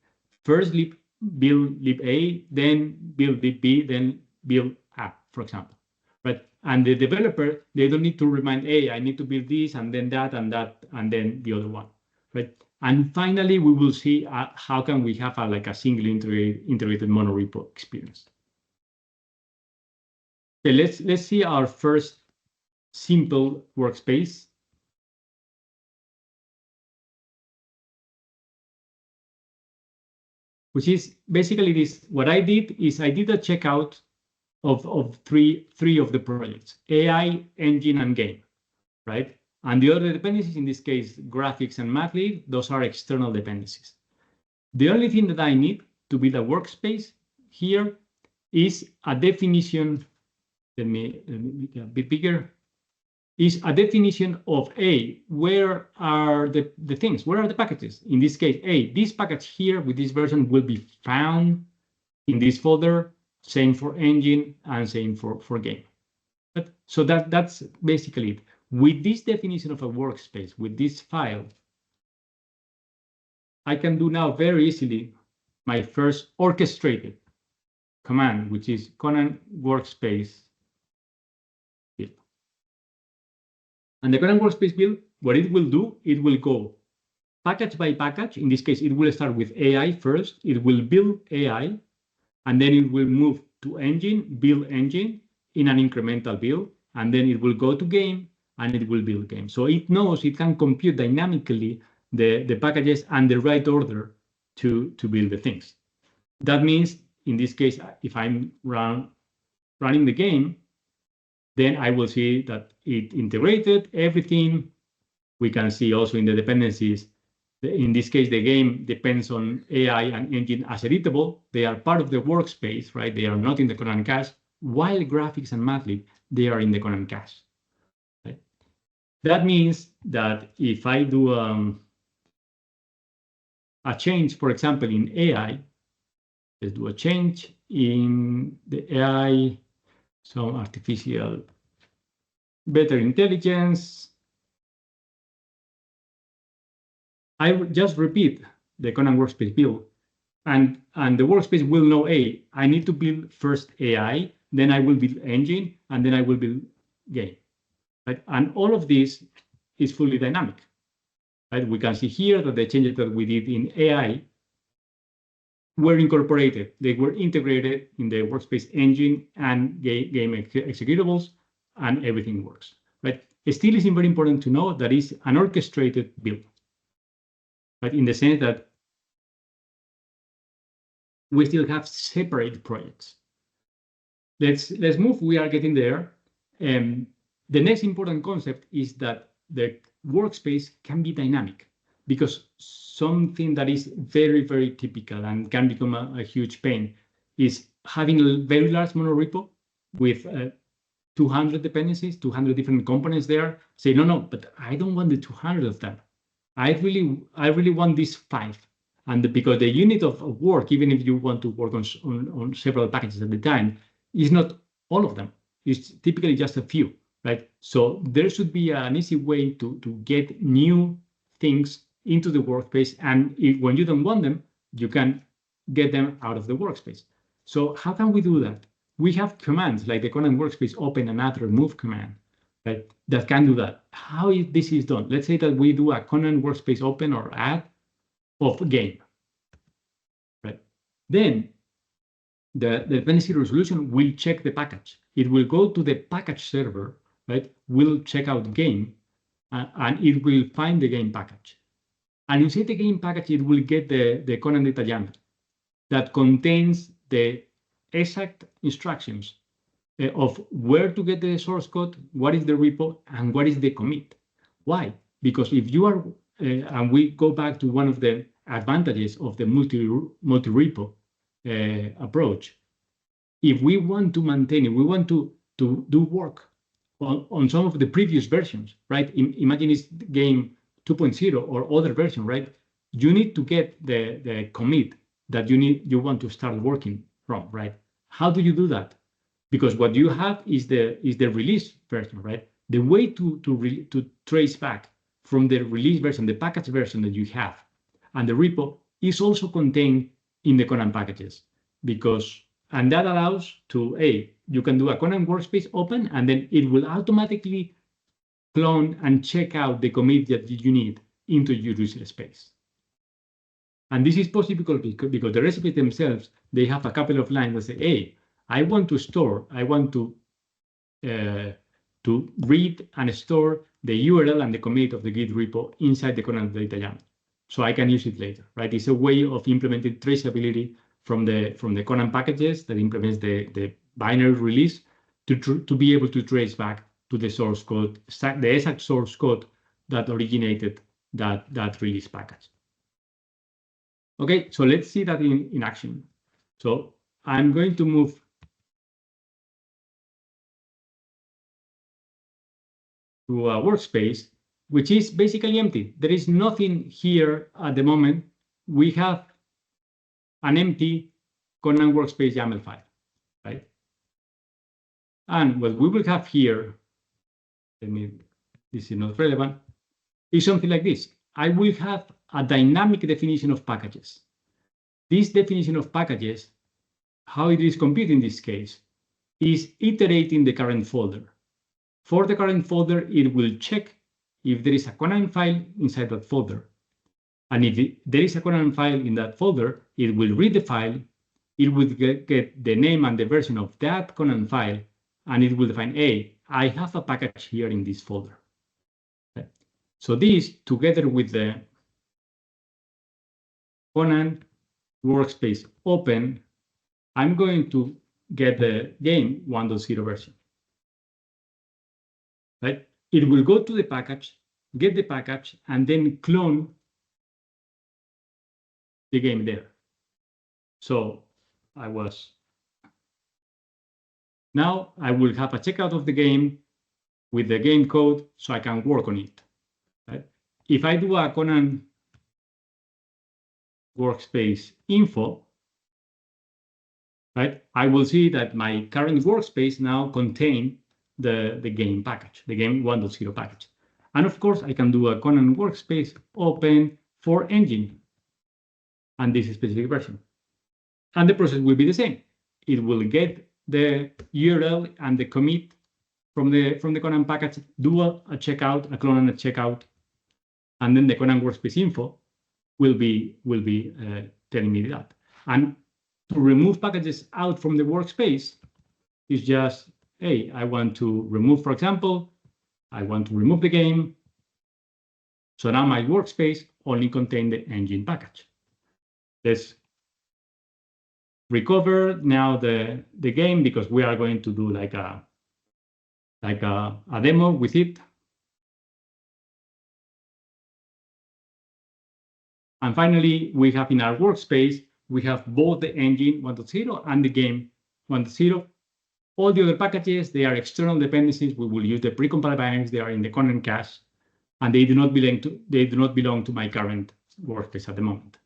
first build lib A, then build lib B, then build A, for example, right? And the developer, they don't need to remind, hey, I need to build this and then that, and then the other one, right? And finally, we will see how can we have like a single integrated monorepo experience. Okay, let's see our first simple workspace. Which is basically this. What I did is I did a checkout of three of the projects: AI, engine, and game, right? And the other dependencies, in this case, graphics and mathlib, those are external dependencies. The only thing that I need to build a workspace here is a definition. Let me make it a bit bigger. Is a definition of A, where are the things, where are the packages? In this case, A, this package here with this version will be found in this folder, same for engine and same for game. But, so that's basically it. With this definition of a workspace, with this file, I can do now very easily my first orchestrated command, which is Conan workspace. And the Conan workspace build, what it will do, it will go package by package. In this case, it will start with AI first. It will build AI, and then it will move to engine, build engine in an incremental build, and then it will go to game, and it will build game. So it knows it can compute dynamically the packages and the right order to build the things. That means, in this case, if I'm running the game, then I will see that it integrated everything. We can see also in the dependencies, in this case, the game depends on AI and engine as editable. They are part of the workspace, right? They are not in the Conan cache, while graphics and mathlib, they are in the Conan cache. Right? That means that if I do a change, for example, in AI, Let's do a change in the AI, some artificial better intelligence. I would just repeat the Conan workspace build, and the workspace will know, hey, I need to build first AI, then I will build engine, and then I will build game. Right? And all of this is fully dynamic. Right? We can see here that the changes that we did in AI were incorporated. They were integrated in the workspace engine and game executables, and everything works. Right? Still, it's very important to know that it's an orchestrated build. Right? In the sense that we still have separate projects. Let's move. We are getting there. The next important concept is that the workspace can be dynamic, because something that is very, very typical and can become a huge pain is having a very large monorepo with 200 dependencies, 200 different components there. Say, no, but I don't want the 200 of them. I really want these 5. And because the unit of work, even if you want to work on several packages at the time, is not all of them. It's typically just a few, right? So there should be an easy way to get new things into the workspace. And when you don't want them, you can get them out of the workspace. So how can we do that? We have commands like the Conan workspace open and add remove command, right? That can do that. How this is done? Let's say that we do a Conan workspace open or add of game, right? Then the dependency resolution will check the package. It will go to the package server, right? Will check out game, and it will find the game package. And inside the game package, it will get the Conan data YAML that contains the exact instructions of where to get the source code, what is the repo, and what is the commit. Why? Because if you are, and we go back to one of the advantages of the multi-repo approach, if we want to maintain it, we want to do work on some of the previous versions, right? Imagine it's game 2.0 or other version, right? You need to get the commit that you want to start working from, right? How do you do that? Because what you have is the release version, right? The way to trace back from the release version, the package version that you have, and the repo is also contained in the Conan packages, and that allows to, you can do a Conan workspace open, and then it will automatically clone and check out the commit that you need into your user space. And this is possible because the recipes themselves, they have a couple of lines that say, I want to read and store the URL and the commit of the Git repo inside the Conan data YAML, so I can use it later, right? It's a way of implementing traceability from the Conan packages that implements the binary release to be able to trace back to the source code, the exact source code that originated that release package. Okay, so let's see that in action. So I'm going to move to a workspace, which is basically empty. There is nothing here at the moment. We have an empty Conan workspace YAML file, right? And what we will have here, this is not relevant, is something like this. I will have a dynamic definition of packages. This definition of packages, how it is computed in this case, is iterating the current folder. For the current folder, it will check if there is a Conan file inside that folder. And if there is a Conan file in that folder, it will read the file, it will get the name and the version of that Conan file, and it will define, I have a package here in this folder. Okay. So this, together with the Conan workspace open, I'm going to get the game 1.0 version. Right? It will go to the package, get the package, and then clone the game there. So now I will have a checkout of the game with the game code so I can work on it. Right? If I do a Conan workspace info, right? I will see that my current workspace now contain the game package, the game 1.0 package. And of course, I can do a Conan workspace open for engine and this specific version. And the process will be the same. It will get the URL and the commit from the Conan package, do a checkout, a clone and a checkout, and then the Conan workspace info will be telling me that. And to remove packages out from the workspace is just, hey, I want to remove, for example, I want to remove the game. So now my workspace only contains the engine package. Let's recover now the game because we are going to do like a demo with it. And finally, we have in our workspace, we have both the engine 1.0 and the game 1.0. All the other packages, they are external dependencies. We will use the precompiled binaries. They are in the Conan cache, and they do not belong to my current workspace at the moment.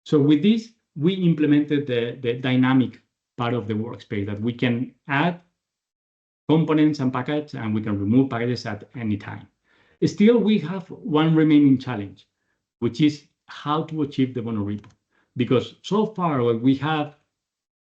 So with this, we implemented the dynamic part of the workspace that we can add components and packages, and we can remove packages at any time. Still, we have one remaining challenge, which is how to achieve the monorepo. Because so far, what we have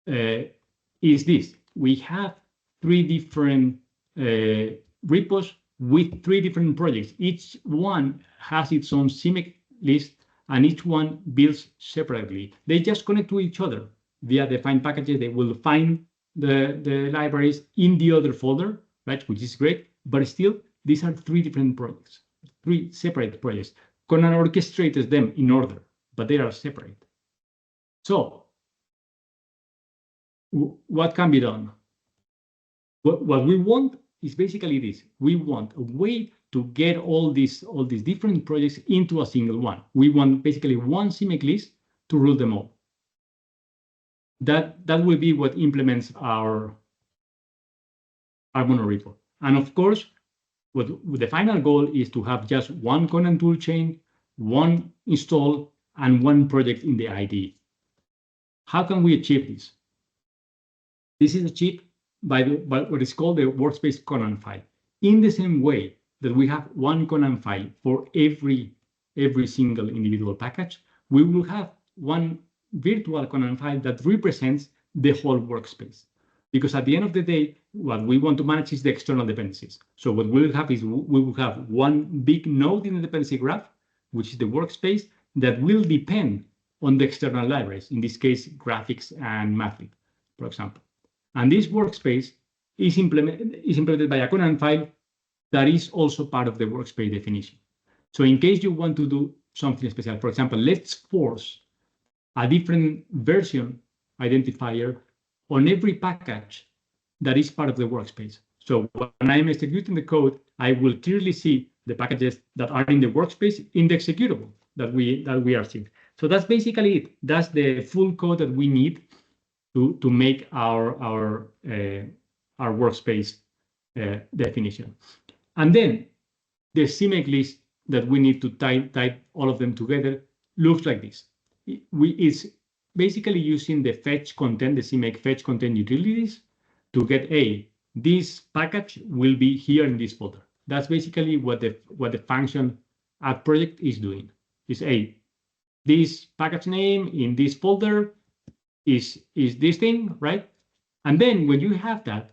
is this. We have 3 different repos with 3 different projects. Each one has its own CMake list, and each one builds separately. They just connect to each other via defined packages. They will find the libraries in the other folder, right, which is great. But still, these are 3 different projects, 3 separate projects. Conan orchestrates them in order, but they are separate. So what can be done? What we want is basically this. We want a way to get all these different projects into a single one. We want basically one CMake list to rule them all. That will be what implements our monorepo. And of course, what the final goal is to have just one Conan toolchain, one install, and one project in the IDE. How can we achieve this? This is achieved by what is called the workspace Conan file. In the same way that we have one Conan file for every single individual package, we will have one virtual Conan file that represents the whole workspace. Because at the end of the day, what we want to manage is the external dependencies. So what we will have is we will have one big node in the dependency graph, which is the workspace, that will depend on the external libraries, in this case, graphics and mathlib, for example. And this workspace is implemented by a Conan file that is also part of the workspace definition. So in case you want to do something special, for example, let's force a different version identifier on every package that is part of the workspace. So when I'm executing the code, I will clearly see the packages that are in the workspace in the executable that we are seeing. So that's basically it. That's the full code that we need to make our workspace definition. And then the CMake list that we need to type all of them together looks like this. It's basically using the FetchContent, the CMake FetchContent utilities to get this package will be here in this folder. That's basically what the function add project is doing. Is this package name in this folder is this thing, right? And then when you have that,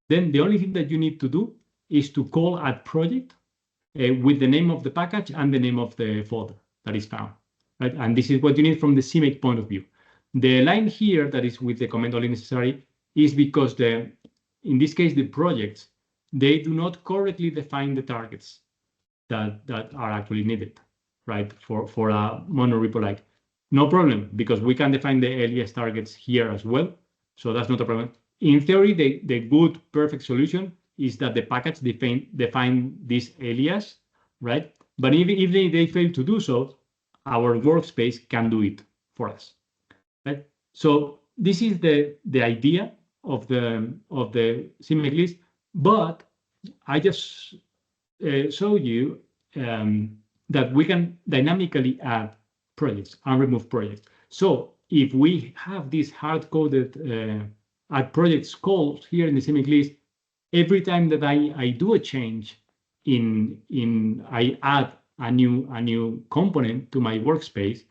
then the only thing that you need to do is to call add project with the name of the package and the name of the folder that is found, right? And this is what you need from the CMake point of view. The line here that is with the comment only necessary is because in this case, the projects, they do not correctly define the targets that are actually needed, right? For a monorepo like. No problem, because we can define the alias targets here as well. So that's not a problem. In theory, the good, perfect solution is that the package define this alias, right? But even if they fail to do so, our workspace can do it for us, right? So this is the idea of the CMake list, but I just show you that we can dynamically add projects and remove projects. So if we have this hard-coded add projects calls here in the CMake list, every time that I do a change I add a new component to my workspace,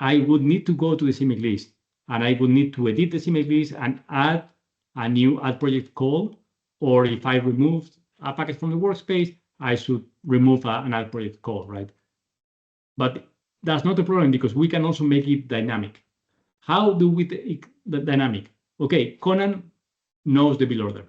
I would need to go to the CMake list, and I would need to edit the CMake list and add a new add project call. Or if I removed a package from the workspace, I should remove an add project call, right? But that's not a problem because we can also make it dynamic. How do we make the dynamic? Okay, Conan knows the build order.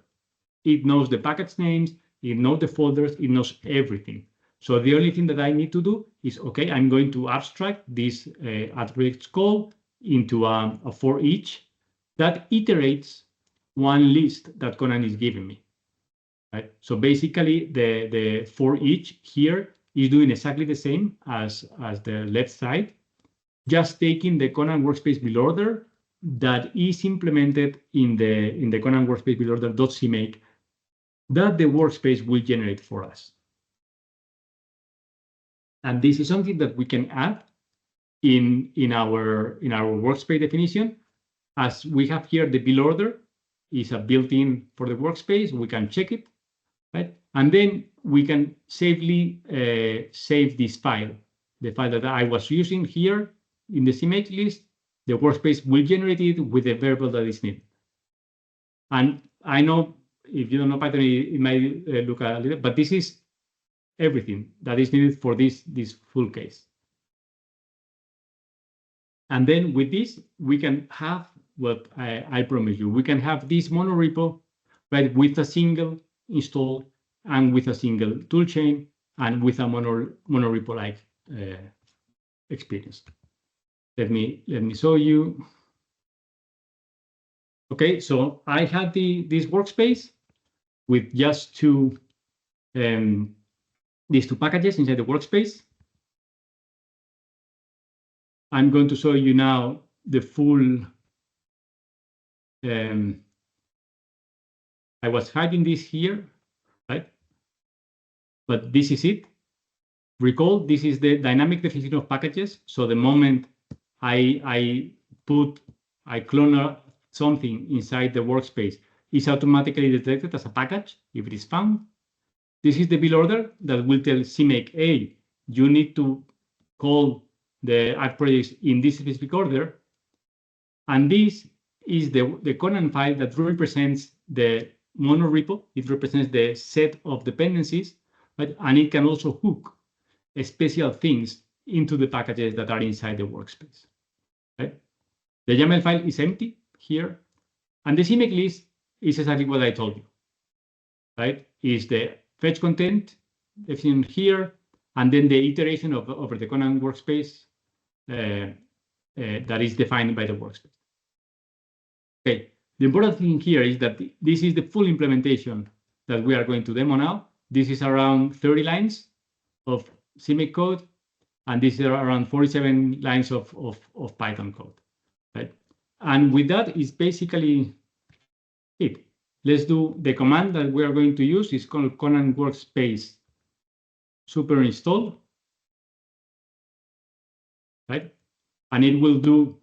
It knows the package names, it knows the folders, it knows everything. So the only thing that I need to do is, okay, I'm going to abstract this add projects call into a for each that iterates one list that Conan is giving me. Right? So basically, the for each here is doing exactly the same as the left side, just taking the Conan workspace build order that is implemented in the Conan workspace build order.cmake that the workspace will generate for us. And this is something that we can add in our workspace definition. As we have here, the build order is a built-in for the workspace. We can check it, right? And then we can safely save this file, the file that I was using here in the CMake list. The workspace will generate it with the variable that is needed. And I know if you don't know Python, it might look a little, but this is everything that is needed for this full case. And then with this, we can have what I promise you. We can have this monorepo, right, with a single install and with a single toolchain and with a monorepo-like experience. Let me show you. Okay, so I had this workspace with just these two packages inside the workspace. I'm going to show you now the full. I was hiding this here, right? But this is it. Recall, this is the dynamic definition of packages. So the moment I clone something inside the workspace, it's automatically detected as a package if it is found. This is the build order that will tell CMake, hey, you need to call the add projects in this specific order. And this is the Conan file that represents the monorepo. It represents the set of dependencies, right? And it can also hook special things into the packages that are inside the workspace. Right? The YAML file is empty here. And the CMake list is exactly what I told you. Right? Is the fetch content definition here, and then the iteration over the Conan workspace that is defined by the workspace. Okay, the important thing here is that this is the full implementation that we are going to demo now. This is around 30 lines of CMake code, and this is around 47 lines of Python code. Right? And with that is basically it. Let's do the command that we are going to use. It's called Conan workspace super install. Right? And it will do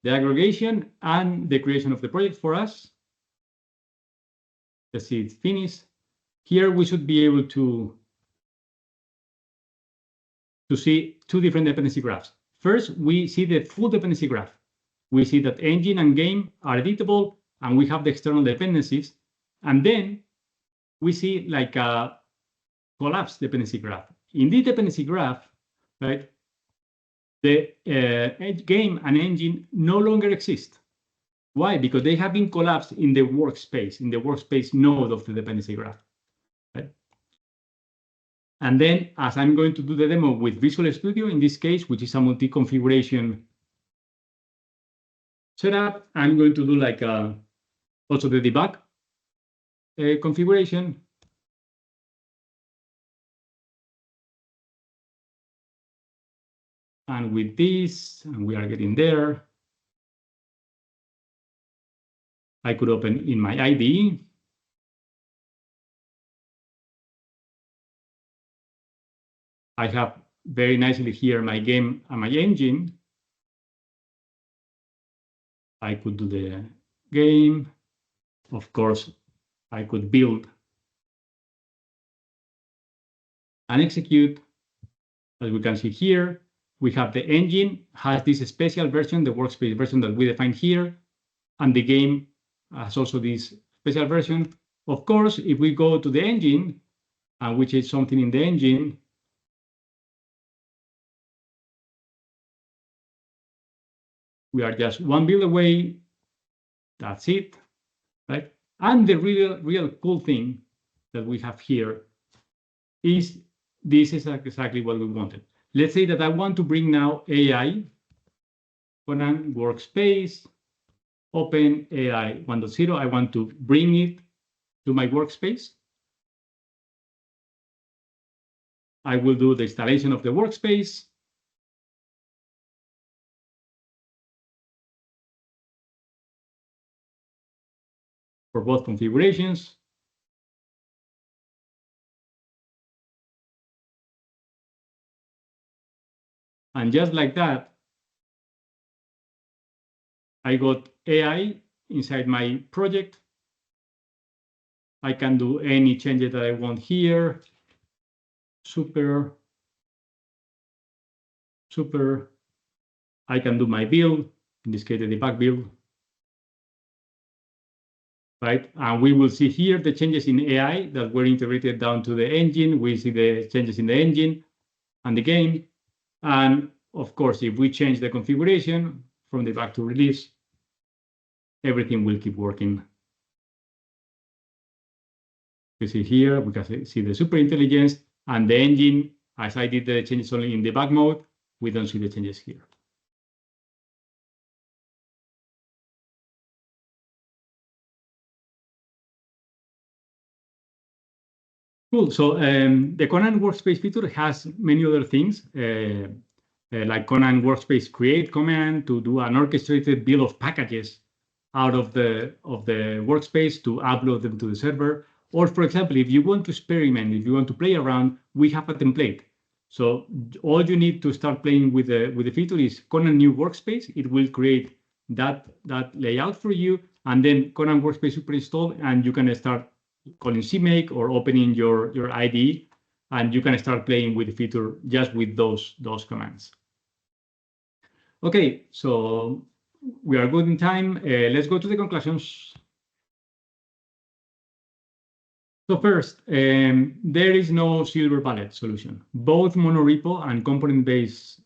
the aggregation and the creation of the project for us. Let's see, it's finished. Here we should be able to see two different dependency graphs. First, we see the full dependency graph. We see that engine and game are editable, and we have the external dependencies. And then we see like a collapsed dependency graph. In this dependency graph, right, the game and engine no longer exist. Why? Because they have been collapsed in the workspace node of the dependency graph. Right? And then, as I'm going to do the demo with Visual Studio, in this case, which is a multi-configuration setup, I'm going to do like also the debug configuration. And with this, and we are getting there, I could open in my IDE. I have very nicely here my game and my engine. I could do the game. Of course, I could build and execute. As we can see here, we have the engine has this special version, the workspace version that we define here, and the game has also this special version. Of course, if we go to the engine and we change something in the engine, we are just one build away. That's it, right? And the real cool thing that we have here is this is exactly what we wanted. Let's say that I want to bring now AI, Conan Workspace, open AI 1.0. I want to bring it to my workspace. I will do the installation of the workspace. For both configurations. And just like that, I got AI inside my project. I can do any changes that I want here. Super. I can do my build, in this case, the debug build. Right? And we will see here the changes in AI that were integrated down to the engine. We see the changes in the engine and the game. And of course, if we change the configuration from debug to release, everything will keep working. You see here, we can see the super intelligence and the engine. As I did the changes only in debug mode, we don't see the changes here. Cool. So the Conan Workspace feature has many other things, like Conan Workspace create command to do an orchestrated build of packages out of the workspace to upload them to the server. Or, for example, if you want to experiment, if you want to play around, we have a template. So all you need to start playing with the feature is Conan new workspace. It will create that layout for you, and then Conan Workspace super installed, and you can start calling CMake or opening your IDE, and you can start playing with the feature just with those commands. Okay, so we are good in time. Let's go to the conclusions. So first, there is no silver bullet solution. Both monorepo and component-based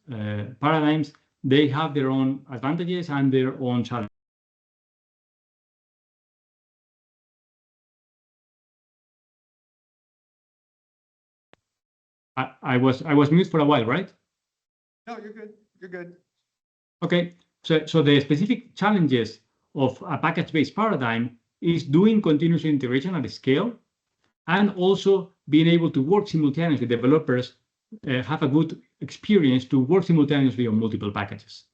paradigms, they have their own advantages and their own challenges. I was mute for a while, right? No, you're good. You're good. Okay, so the specific challenges of a package-based paradigm is doing continuous integration at scale, and also being able to work simultaneously. Developers have a good experience to work simultaneously on multiple packages.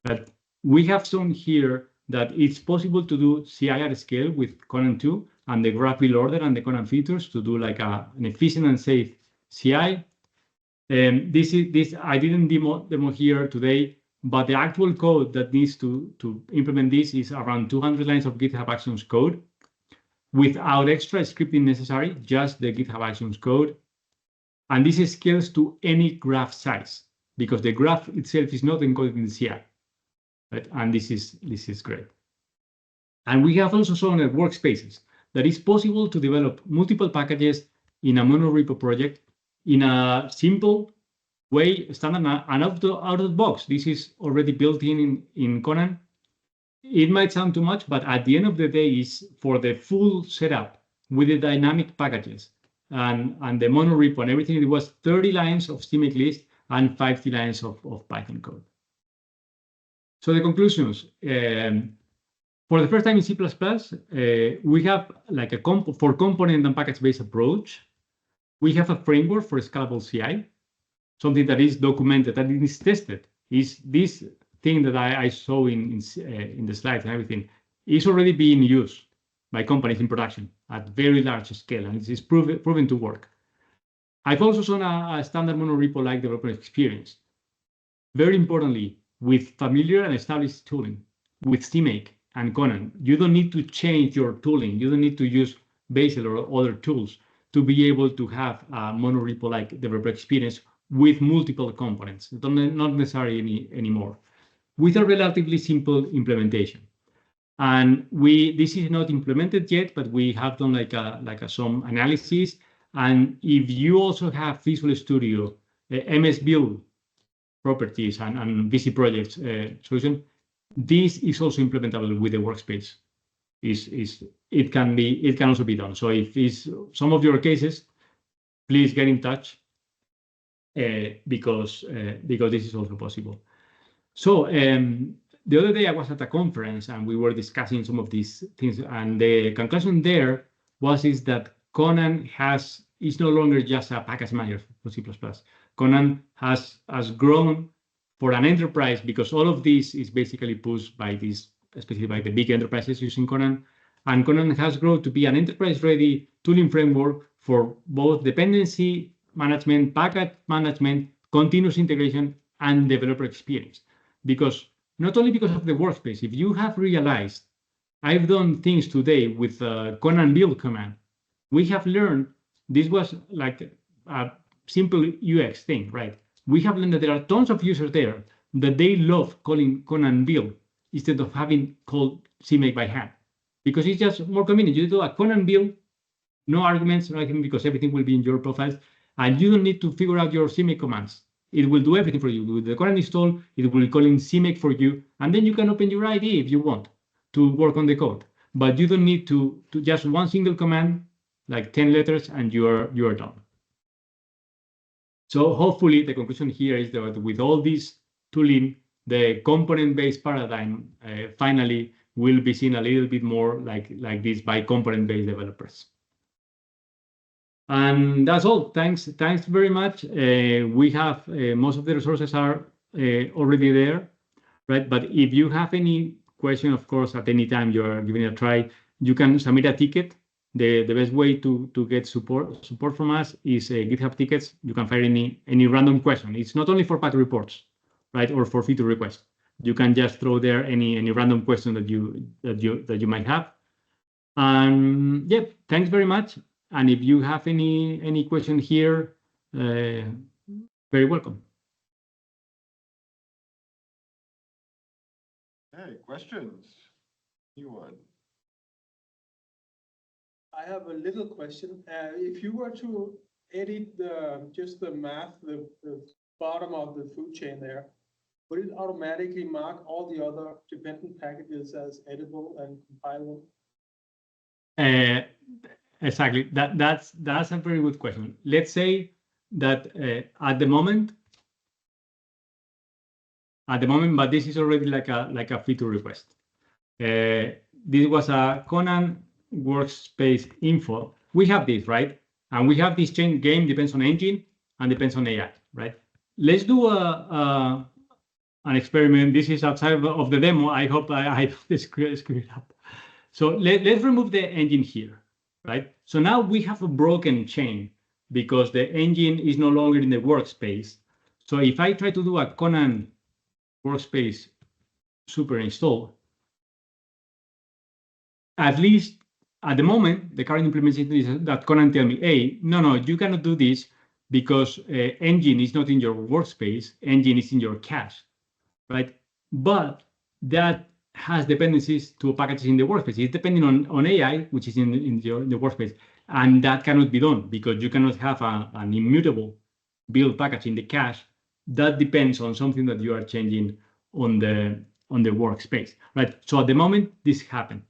But we have shown here that it's possible to do CI at scale with Conan 2 and the graph build order and the Conan features to do like an efficient and safe CI. This I didn't demo here today, but the actual code that needs to implement this is around 200 lines of GitHub Actions code without extra scripting necessary, just the GitHub Actions code. And this scales to any graph size because the graph itself is not encoded in the CI. Right? And this is great. And we have also shown at Workspaces that it's possible to develop multiple packages in a monorepo project in a simple way, standard and out of the box. This is already built in Conan. It might sound too much, but at the end of the day, is for the full setup with the dynamic packages and the monorepo and everything. It was 30 lines of CMake list and 50 lines of Python code. So the conclusions. For the first time in C++, we have like for component and package-based approach. We have a framework for scalable CI, something that is documented, that is tested. Is this thing that I saw in the slides and everything is already being used by companies in production at very large scale, and it is proven to work. I've also shown a standard monorepo-like developer experience. Very importantly, with familiar and established tooling, with CMake and Conan, you don't need to change your tooling. You don't need to use Bazel or other tools to be able to have a monorepo-like developer experience with multiple components, not necessarily anymore, with a relatively simple implementation. And this is not implemented yet, but we have done some analysis. And if you also have Visual Studio, MS Build properties and VC projects solution, this is also implementable with the workspace. It can also be done. So if it's some of your cases, please get in touch because this is also possible. So the other day I was at a conference and we were discussing some of these things, and the conclusion there is that Conan is no longer just a package manager for C++. Conan has grown for an enterprise because all of this is basically pushed by this, especially by the big enterprises using Conan. And Conan has grown to be an enterprise-ready tooling framework for both dependency management, package management, continuous integration, and developer experience. Because not only because of the workspace, if you have realized, I've done things today with Conan build command, we have learned this was like a simple UX thing, right? We have learned that there are tons of users there that they love calling Conan build instead of having called CMake by hand, because it's just more convenient. You do a Conan build, no arguments, nothing, because everything will be in your profiles, and you don't need to figure out your CMake commands. It will do everything for you. With the Conan install, it will call in CMake for you, and then you can open your IDE if you want to work on the code. But you don't need to just one single command, like 10 letters, and you are done. So hopefully the conclusion here is that with all this tooling, the component-based paradigm finally will be seen a little bit more like this by component-based developers. And that's all. Thanks very much. We have most of the resources are already there, right? But if you have any question, of course, at any time you are giving it a try, you can submit a ticket. The best way to get support from us is GitHub tickets. You can fire any random question. It's not only for patch reports, right, or for feature requests. You can just throw there any random question that you might have. And yeah, thanks very much. And if you have any question here, very welcome. Hey, questions? Anyone? I have a little question. If you were to edit just the math, the bottom of the food chain there, would it automatically mark all the other dependent packages as editable and compilable? Exactly. That's a very good question. Let's say that at the moment, but this is already like a feature request. This was a Conan workspace info. We have this, right? And we have this chain game depends on engine and depends on AI, right? Let's do an experiment. This is outside of the demo. I hope I screw it up. So let's remove the engine here, right? So now we have a broken chain because the engine is no longer in the workspace. So if I try to do a Conan workspace super install, at least at the moment, the current implementation is that Conan tell me, hey, no, you cannot do this because engine is not in your workspace, engine is in your cache, right? But that has dependencies to packages in the workspace. It's depending on AI, which is in the workspace. And that cannot be done because you cannot have an immutable build package in the cache that depends on something that you are changing on the workspace, right? So at the moment, this happened.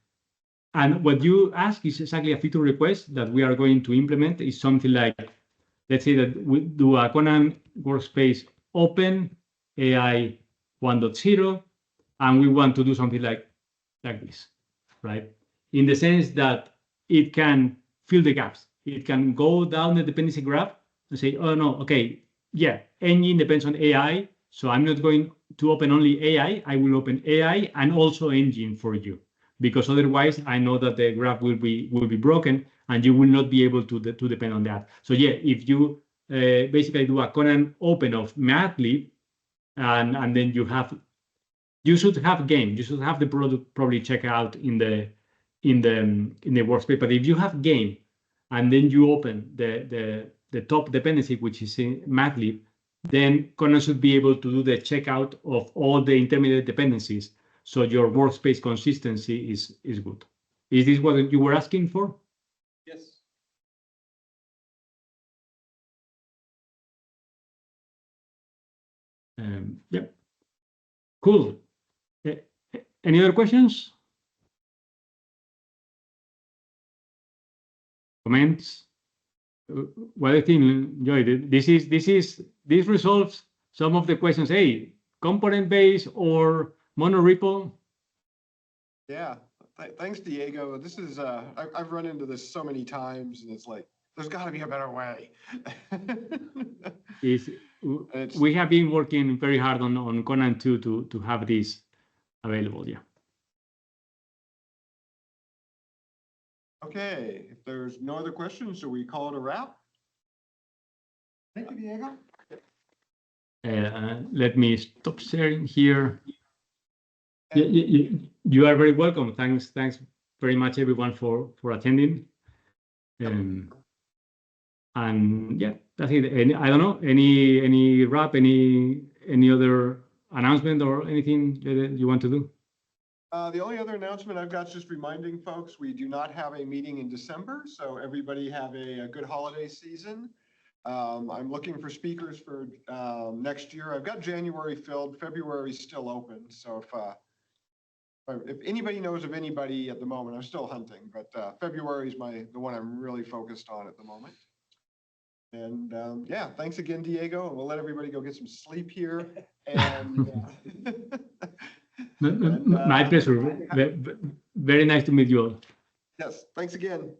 And what you ask is exactly a feature request that we are going to implement. Is something like, let's say that we do a Conan workspace open AI 1.0, and we want to do something like this, right? In the sense that it can fill the gaps. It can go down the dependency graph and say, oh no, okay, yeah, engine depends on AI, so I'm not going to open only AI. I will open AI and also engine for you, because otherwise I know that the graph will be broken and you will not be able to depend on that. So yeah, if you basically do a Conan open of Mathlib, and then you should have game. You should have the product probably check out in the workspace. But if you have game, and then you open the top dependency, which is in Mathlib, then Conan should be able to do the checkout of all the intermediate dependencies. So your workspace consistency is good. Is this what you were asking for? Yes. Yep. Cool. Any other questions? Comments? What do you think, Joy? This resolves some of the questions. Hey, component base or monorepo? Yeah, thanks, Diego. This is, I've run into this so many times, and it's like, there's got to be a better way. We have been working very hard on Conan 2 to have this available, yeah. Okay, if there's no other questions, shall we call it a wrap? Thank you, Diego. Let me stop sharing here. You are very welcome. Thanks very much, everyone, for attending. And yeah, that's it. I don't know, any wrap, any other announcement or anything that you want to do? The only other announcement I've got is just reminding folks, we do not have a meeting in December, so everybody have a good holiday season. I'm looking for speakers for next year. I've got January filled, February's still open, so if anybody knows of anybody at the moment, I'm still hunting, but February is the one I'm really focused on at the moment. And yeah, thanks again, Diego, and we'll let everybody go get some sleep here. And my pleasure. Very nice to meet you all. Yes, thanks again.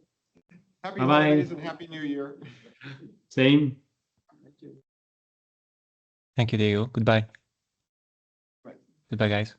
Happy Bye-bye. holidays and Happy New Year. Same. Thank you, Diego. Goodbye. Bye. Goodbye, guys.